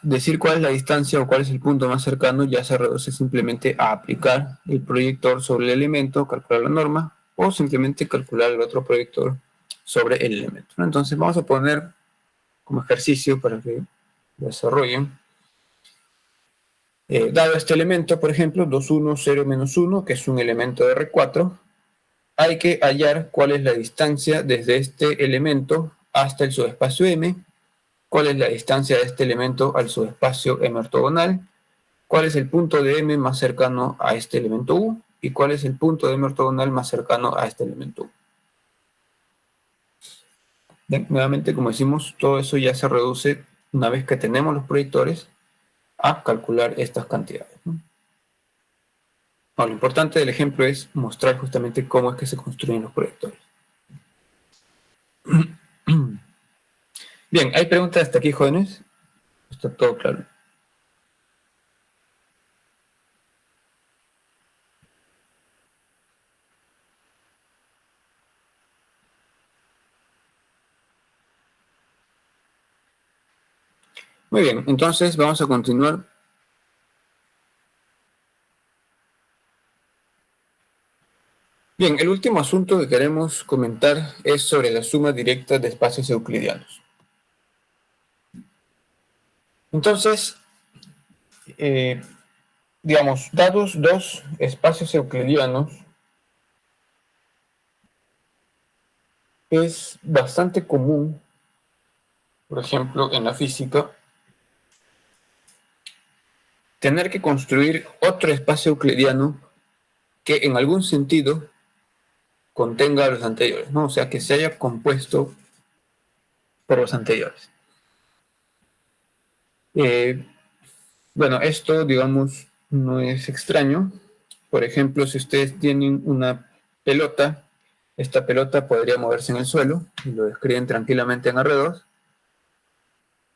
decir cuál es la distancia o cuál es el punto más cercano ya se reduce simplemente a aplicar el proyector sobre el elemento, calcular la norma, o simplemente calcular el otro proyector sobre el elemento, ¿no? Entonces vamos a poner como ejercicio para que lo desarrollen. Dado este elemento, por ejemplo, 2, 1, 0, menos 1, que es un elemento de R4, hay que hallar cuál es la distancia desde este elemento hasta el subespacio M, cuál es la distancia de este elemento al subespacio M ortogonal, cuál es el punto de M más cercano a este elemento U, y cuál es el punto de M ortogonal más cercano a este elemento U. Bien, nuevamente, como decimos, todo eso ya se reduce una vez que tenemos los proyectores a calcular estas cantidades, ¿no? Ahora, lo importante del ejemplo es mostrar justamente cómo es que se construyen los proyectores. Bien, ¿hay preguntas hasta aquí, jóvenes? Está todo claro. Muy bien, entonces vamos a continuar. Bien, el último asunto que queremos comentar es sobre la suma directa de espacios euclidianos. Entonces, digamos, dados dos espacios euclidianos, es bastante común, por ejemplo, en la física, tener que construir otro espacio euclidiano que en algún sentido contenga a los anteriores, ¿no? O sea, que se haya compuesto por los anteriores. Bueno, esto, digamos, no es extraño. Por ejemplo, si ustedes tienen una pelota, esta pelota podría moverse en el suelo, y lo describen tranquilamente en R2,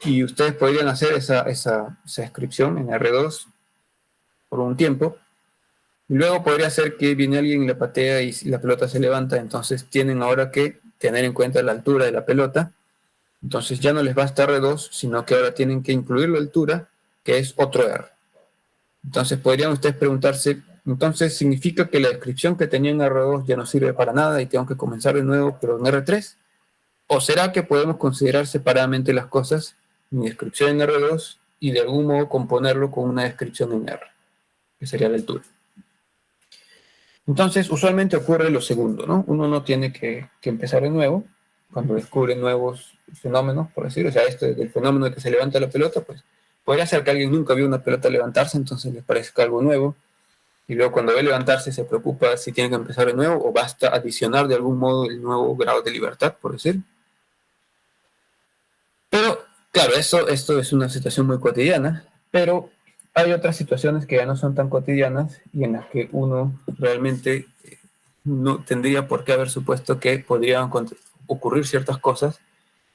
y ustedes podrían hacer esa descripción en R2 por un tiempo, Y luego podría ser que viene alguien y la patea y la pelota se levanta, entonces tienen ahora que tener en cuenta la altura de la pelota. Entonces ya no les basta R2, sino que ahora tienen que incluir la altura, que es otro R. Entonces podrían ustedes preguntarse, entonces ¿significa que la descripción que tenía en R2 ya no sirve para nada y tengo que comenzar de nuevo, pero en R3? ¿O será que podemos considerar separadamente las cosas, mi descripción en R2, y de algún modo componerlo con una descripción en R, que sería la altura? Entonces, usualmente ocurre lo segundo, ¿no? Uno no tiene que empezar de nuevo cuando descubre nuevos fenómenos, por decirlo. O sea, esto del fenómeno de que se levanta la pelota, pues podría ser que alguien nunca vio una pelota levantarse, entonces les parezca algo nuevo, y luego cuando ve levantarse se preocupa si tiene que empezar de nuevo o basta adicionar de algún modo el nuevo grado de libertad, por decir. Pero, claro, esto es una situación muy cotidiana, pero hay otras situaciones que ya no son tan cotidianas y en las que uno realmente no tendría por qué haber supuesto que podrían ocurrir ciertas cosas,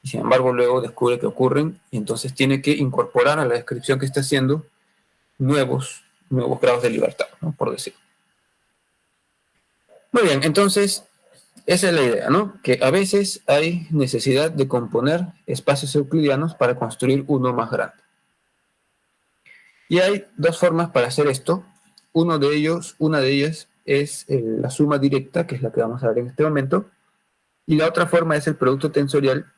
y sin embargo luego descubre que ocurren, y entonces tiene que incorporar a la descripción que está haciendo nuevos grados de libertad, ¿no? Por decir. Muy bien, entonces esa es la idea, ¿no? Que a veces hay necesidad de componer espacios euclidianos para construir uno más grande. Y hay dos formas para hacer esto. Una de ellas es la suma directa, que es la que vamos a ver en este momento, y la otra forma es el producto tensorial,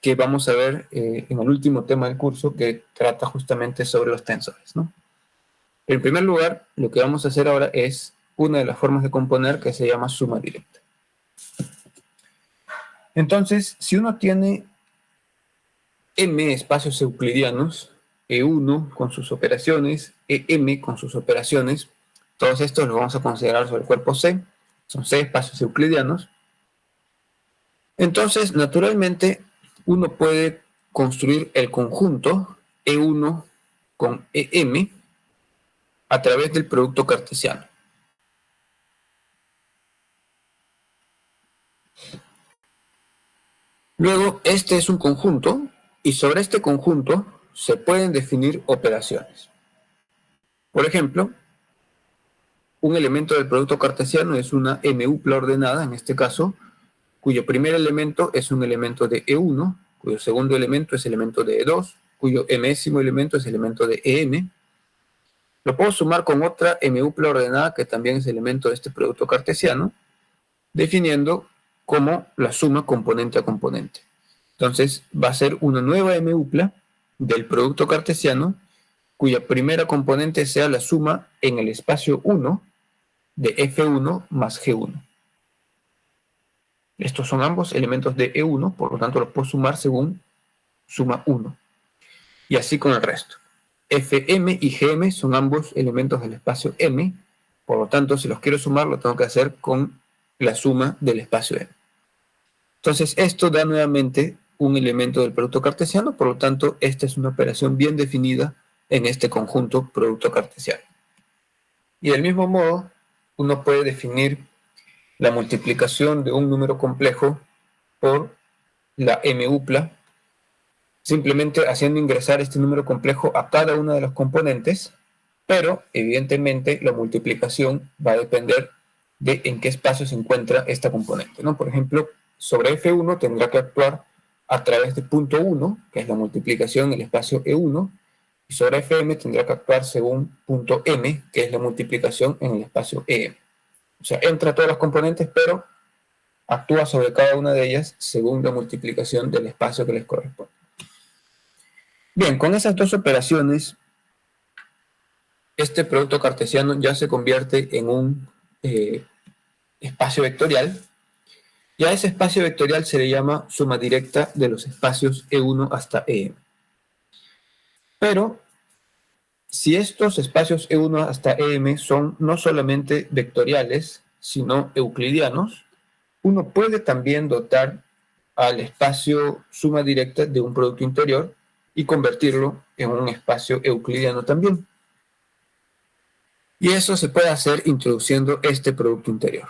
que vamos a ver en el último tema del curso, que trata justamente sobre los tensores, ¿no? En primer lugar, lo que vamos a hacer ahora es una de las formas de componer que se llama suma directa. Entonces, si uno tiene m espacios euclidianos, E1 con sus operaciones, EM con sus operaciones, todos estos los vamos a considerar sobre el cuerpo C, son C espacios euclidianos. Entonces, naturalmente, uno puede construir el conjunto E1 con EM a través del producto cartesiano. Luego, este es un conjunto, y sobre este conjunto se pueden definir operaciones. Por ejemplo, un elemento del producto cartesiano es una M-upla ordenada, en este caso, cuyo primer elemento es un elemento de E1, cuyo segundo elemento es elemento de E2, cuyo mésimo elemento es elemento de EM. Lo puedo sumar con otra M-upla ordenada que también es elemento de este producto cartesiano, definiendo como la suma componente a componente. Entonces va a ser una nueva M-upla del producto cartesiano cuya primera componente sea la suma en el espacio 1 de F1 más G1. Estos son ambos elementos de E1, por lo tanto los puedo sumar según suma 1. Y así con el resto. Fm y Gm son ambos elementos del espacio M, por lo tanto si los quiero sumar lo tengo que hacer con la suma del espacio M. Entonces esto da nuevamente un elemento del producto cartesiano, por lo tanto esta es una operación bien definida en este conjunto producto cartesiano. Y del mismo modo, uno puede definir la multiplicación de un número complejo por la M-upla, simplemente haciendo ingresar este número complejo a cada una de las componentes, pero evidentemente la multiplicación va a depender de en qué espacio se encuentra esta componente, ¿no? Por ejemplo, sobre F1 tendrá que actuar a través de punto 1, que es la multiplicación en el espacio E1, y sobre Fm tendrá que actuar según punto M, que es la multiplicación en el espacio EM. O sea, entra a todas las componentes, pero actúa sobre cada una de ellas según la multiplicación del espacio que les corresponde. Bien, con esas dos operaciones, este producto cartesiano ya se convierte en un espacio vectorial, y a ese espacio vectorial se le llama suma directa de los espacios E1 hasta EM. Pero, si estos espacios E1 hasta EM son no solamente vectoriales, sino euclidianos, uno puede también dotar al espacio suma directa de un producto interior y convertirlo en un espacio euclidiano también. Y eso se puede hacer introduciendo este producto interior.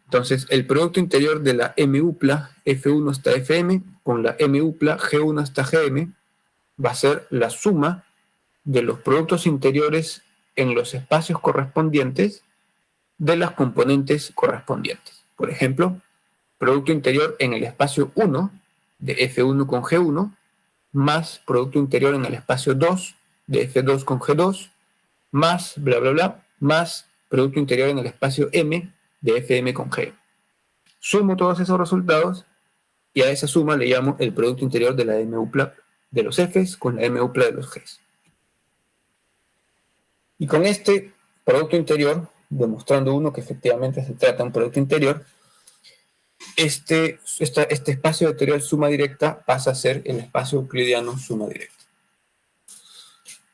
Entonces, el producto interior de la M-upla F1 hasta Fm con la M-upla G1 hasta Gm va a ser la suma de los productos interiores en los espacios correspondientes de las componentes correspondientes. Por ejemplo, producto interior en el espacio 1 de F1 con G1 más producto interior en el espacio 2 de F2 con G2 más bla bla bla más producto interior en el espacio M de FM con G. Sumo todos esos resultados y a esa suma le llamo el producto interior de la MUPLA de los Fs con la MUPLA de los Gs. Y con este producto interior, demostrando uno que efectivamente se trata de un producto interior, este espacio vectorial suma directa pasa a ser el espacio euclidiano suma directa.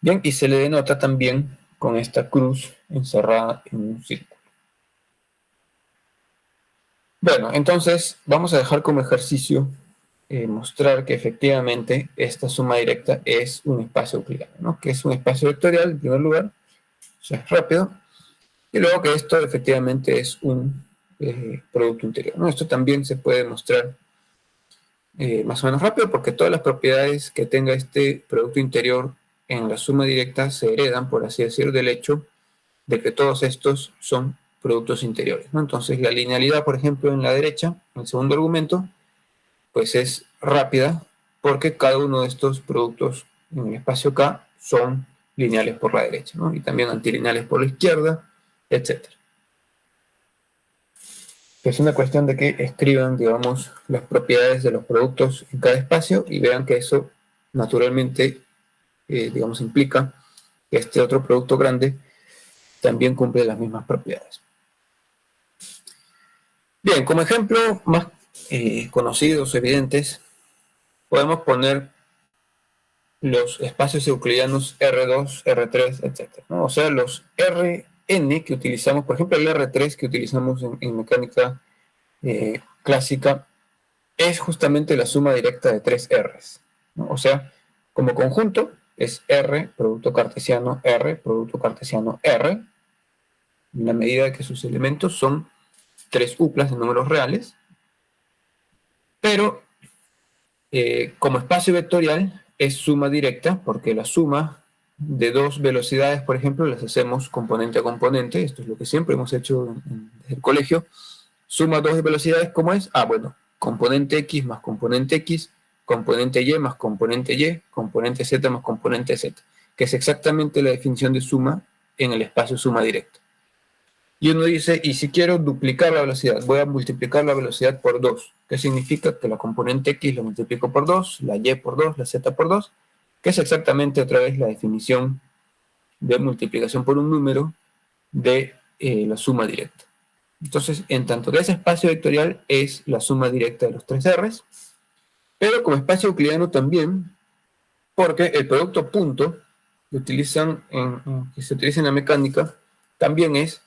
Bien, y se le denota también con esta cruz encerrada en un círculo. Bueno, entonces vamos a dejar como ejercicio mostrar que efectivamente esta suma directa es un espacio euclidiano, ¿no? Que es un espacio vectorial en primer lugar, o sea, es rápido, y luego que esto efectivamente es un producto interior, ¿no? Esto también se puede mostrar más o menos rápido porque todas las propiedades que tenga este producto interior en la suma directa se heredan, por así decirlo, del hecho de que todos estos son productos interiores, ¿no? Entonces la linealidad, por ejemplo, en la derecha, en el segundo argumento, pues es rápida porque cada uno de estos productos en el espacio K son lineales por la derecha, ¿no? Y también antilineales por la izquierda, etc. Es una cuestión de que escriban, digamos, las propiedades de los productos en cada espacio y vean que eso naturalmente, digamos, implica que este otro producto grande también cumple las mismas propiedades. Bien, como ejemplo más conocidos, evidentes, podemos poner los espacios euclidianos R2, R3, etc., ¿no? O sea, los Rn que utilizamos, por ejemplo, el R3 que utilizamos en mecánica clásica, es justamente la suma directa de tres R's, ¿no? O sea, como conjunto es R, producto cartesiano, R, producto cartesiano, R, en la medida que sus elementos son tres uplas de números reales, pero como espacio vectorial es suma directa, porque la suma de dos velocidades, por ejemplo, las hacemos componente a componente, esto es lo que siempre hemos hecho desde el colegio. Suma dos velocidades, ¿cómo es? Ah, bueno, componente X más componente X, componente Y más componente Y, componente Z más componente Z, que es exactamente la definición de suma en el espacio suma directa. Y uno dice, y si quiero duplicar la velocidad, voy a multiplicar la velocidad por 2. ¿Qué significa? Que la componente X la multiplico por 2, la Y por 2, la Z por 2, que es exactamente otra vez la definición de multiplicación por un número de la suma directa. Entonces, en tanto que ese espacio vectorial es la suma directa de los tres R's, pero como espacio euclidiano también, porque el producto punto que se utiliza en la mecánica también es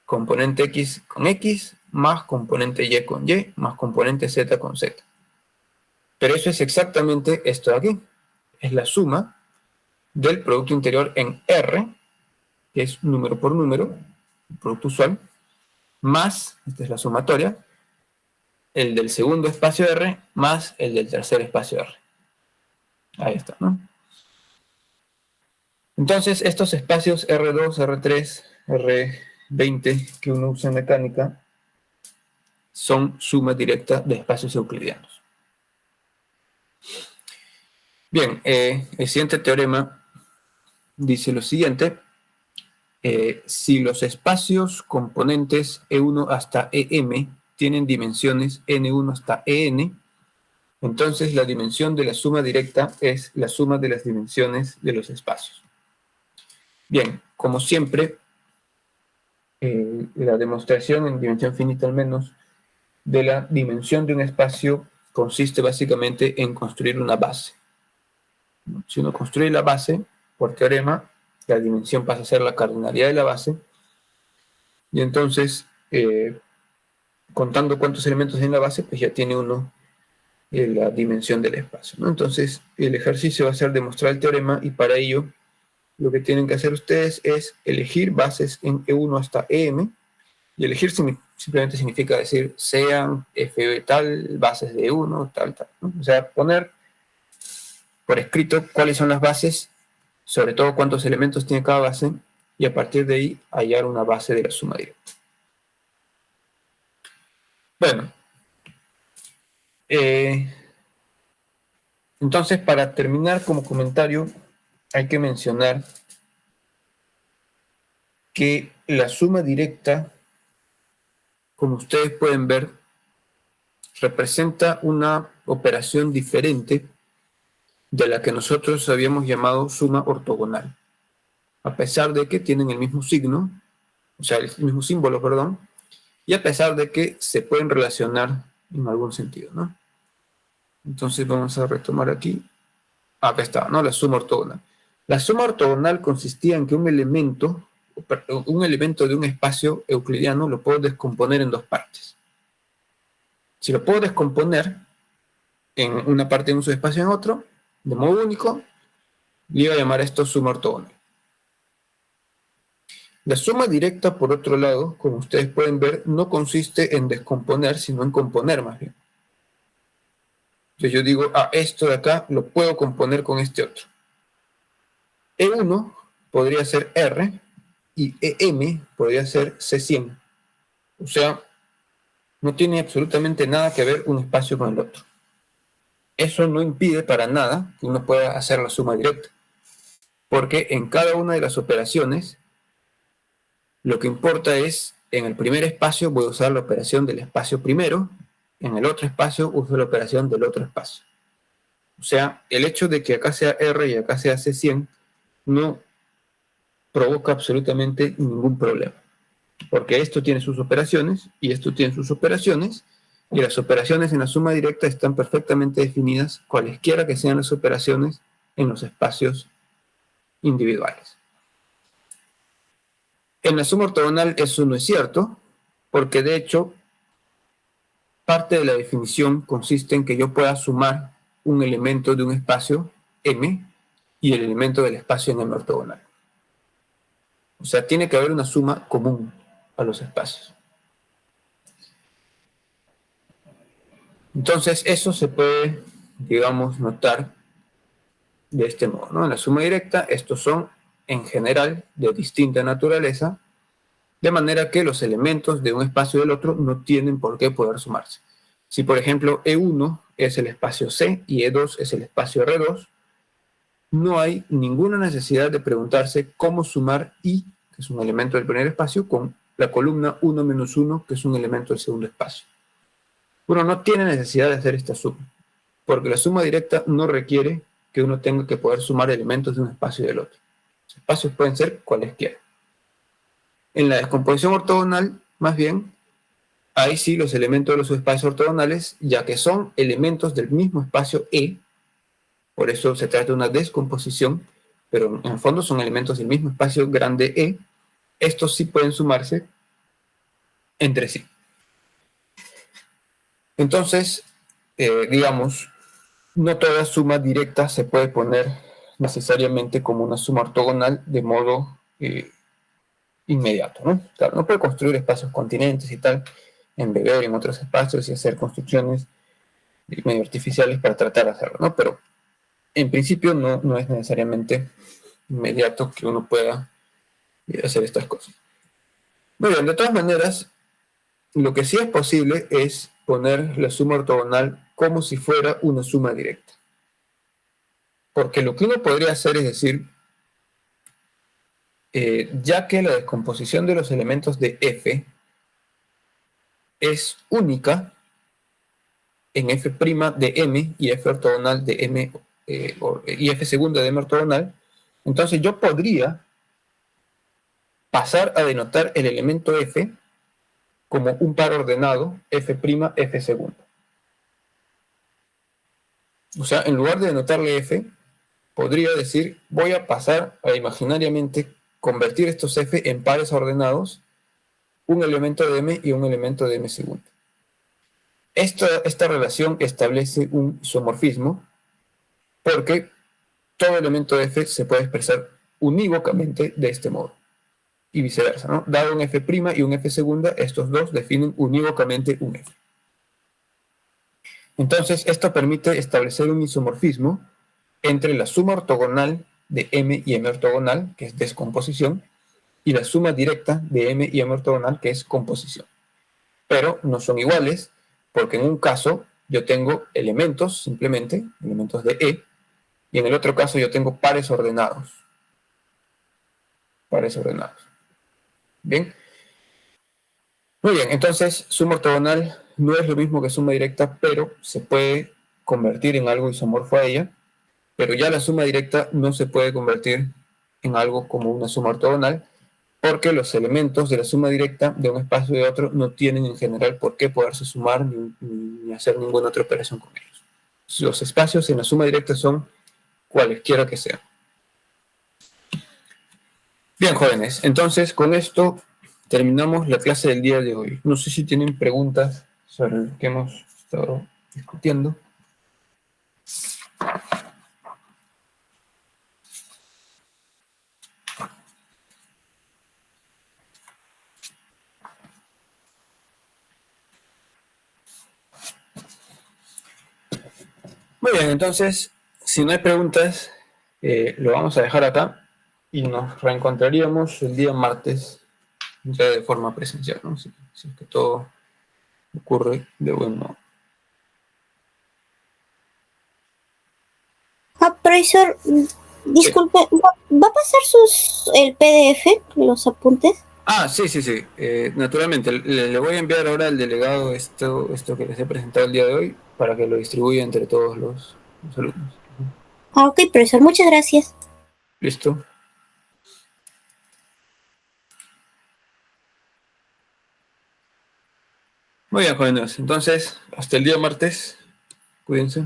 componente X con X más componente Y con Y más componente Z con Z. Pero eso es exactamente esto de aquí. Es la suma del producto interior en R, que es número por número, el producto usual, más, esta es la sumatoria, el del segundo espacio R más el del tercer espacio R. Ahí está, ¿no? Entonces, estos espacios R2, R3, R20 que uno usa en mecánica son suma directa de espacios euclidianos. Bien, el siguiente teorema dice lo siguiente. Si los espacios componentes E1 hasta EM tienen dimensiones N1 hasta EN, entonces la dimensión de la suma directa es la suma de las dimensiones de los espacios. Bien, como siempre, la demostración en dimensión finita al menos de la dimensión de un espacio consiste básicamente en construir una base. Si uno construye la base, por teorema, la dimensión pasa a ser la cardinalidad de la base, y entonces, contando cuántos elementos hay en la base, pues ya tiene uno la dimensión del espacio, ¿no? Entonces, el ejercicio va a ser demostrar el teorema, y para ello, lo que tienen que hacer ustedes es elegir bases en E1 hasta EM, y elegir simplemente significa decir sean F tal, bases de E1, tal, tal, ¿no? O sea, poner por escrito cuáles son las bases, sobre todo cuántos elementos tiene cada base, y a partir de ahí hallar una base de la suma directa. Bueno, entonces para terminar como comentario, hay que mencionar que la suma directa, como ustedes pueden ver, representa una operación diferente de la que nosotros habíamos llamado suma ortogonal, a pesar de que tienen el mismo signo, o sea, el mismo símbolo, perdón, y a pesar de que se pueden relacionar en algún sentido, ¿no? Entonces vamos a retomar aquí. Acá está, ¿no? La suma ortogonal. La suma ortogonal consistía en que un elemento de un espacio euclidiano lo puedo descomponer en dos partes. Si lo puedo descomponer en una parte de un subespacio en otro, de modo único, le iba a llamar esto suma ortogonal. La suma directa, por otro lado, como ustedes pueden ver, no consiste en descomponer, sino en componer más bien. Entonces yo digo, esto de acá lo puedo componer con este otro. E1 podría ser R y EM podría ser C100. O sea, no tiene absolutamente nada que ver un espacio con el otro. Eso no impide para nada que uno pueda hacer la suma directa, porque en cada una de las operaciones lo que importa es, en el primer espacio voy a usar la operación del espacio primero, en el otro espacio uso la operación del otro espacio. O sea, el hecho de que acá sea R y acá sea C100 no provoca absolutamente ningún problema, porque esto tiene sus operaciones y esto tiene sus operaciones, y las operaciones en la suma directa están perfectamente definidas, cualesquiera que sean las operaciones en los espacios individuales. En la suma ortogonal eso no es cierto, porque de hecho parte de la definición consiste en que yo pueda sumar un elemento de un espacio M y el elemento del espacio en M ortogonal. O sea, tiene que haber una suma común a los espacios. Entonces, eso se puede, digamos, notar de este modo, ¿no? En la suma directa, estos son, en general, de distinta naturaleza, de manera que los elementos de un espacio y del otro no tienen por qué poder sumarse. Si, por ejemplo, E1 es el espacio C y E2 es el espacio R2, no hay ninguna necesidad de preguntarse cómo sumar I, que es un elemento del primer espacio, con la columna 1 menos 1, que es un elemento del segundo espacio. Uno no tiene necesidad de hacer esta suma, porque la suma directa no requiere que uno tenga que poder sumar elementos de un espacio y del otro. Los espacios pueden ser cualesquiera. En la descomposición ortogonal, más bien, ahí sí los elementos de los subespacios ortogonales, ya que son elementos del mismo espacio E, por eso se trata de una descomposición, pero en el fondo son elementos del mismo espacio grande E, estos sí pueden sumarse entre sí. Entonces, digamos, no toda suma directa se puede poner necesariamente como una suma ortogonal de modo inmediato, ¿no? Claro, no puede construir espacios continentes y tal, embeber en otros espacios y hacer construcciones medio artificiales para tratar de hacerlo, ¿no? Pero en principio no es necesariamente inmediato que uno pueda hacer estas cosas. Muy bien, de todas maneras, lo que sí es posible es poner la suma ortogonal como si fuera una suma directa. Porque lo que uno podría hacer es decir, ya que la descomposición de los elementos de F es única en F' de M y F ortogonal de M y F segunda de M ortogonal, entonces yo podría pasar a denotar el elemento F como un par ordenado F', F segunda. O sea, en lugar de denotarle F, podría decir, voy a pasar a imaginariamente convertir estos F en pares ordenados, un elemento de M y un elemento de M segunda. Esta relación establece un isomorfismo porque todo elemento de F se puede expresar unívocamente de este modo y viceversa, ¿no? Dado un F' y un F segunda, estos dos definen unívocamente un F. Entonces, esto permite establecer un isomorfismo entre la suma ortogonal de M y M ortogonal, que es descomposición, y la suma directa de M y M ortogonal, que es composición. pero no son iguales, porque en un caso yo tengo elementos, simplemente, elementos de E, y en el otro caso yo tengo pares ordenados. Pares ordenados. Bien. Muy bien, entonces suma ortogonal no es lo mismo que suma directa, pero se puede convertir en algo isomorfo a ella, pero ya la suma directa no se puede convertir en algo como una suma ortogonal, porque los elementos de la suma directa de un espacio y de otro no tienen en general por qué poderse sumar ni hacer ninguna otra operación con ellos. Los espacios en la suma directa son cualesquiera que sean. Bien, jóvenes, entonces con esto terminamos la clase del día de hoy. No sé si tienen preguntas sobre lo que hemos estado discutiendo. Muy bien, entonces, si no hay preguntas, lo vamos a dejar acá y nos reencontraríamos el día martes, ya de forma presencial, ¿no? Si es que todo ocurre de buen modo. Profesor, disculpe, ¿va a pasar el PDF, los apuntes? Ah, sí, sí, sí. Naturalmente, le voy a enviar ahora al delegado esto que les he presentado el día de hoy para que lo distribuya entre todos los alumnos. Ah, ok, profesor, muchas gracias. ¿Listo? Muy bien, jóvenes. Entonces, hasta el día martes. Cuídense.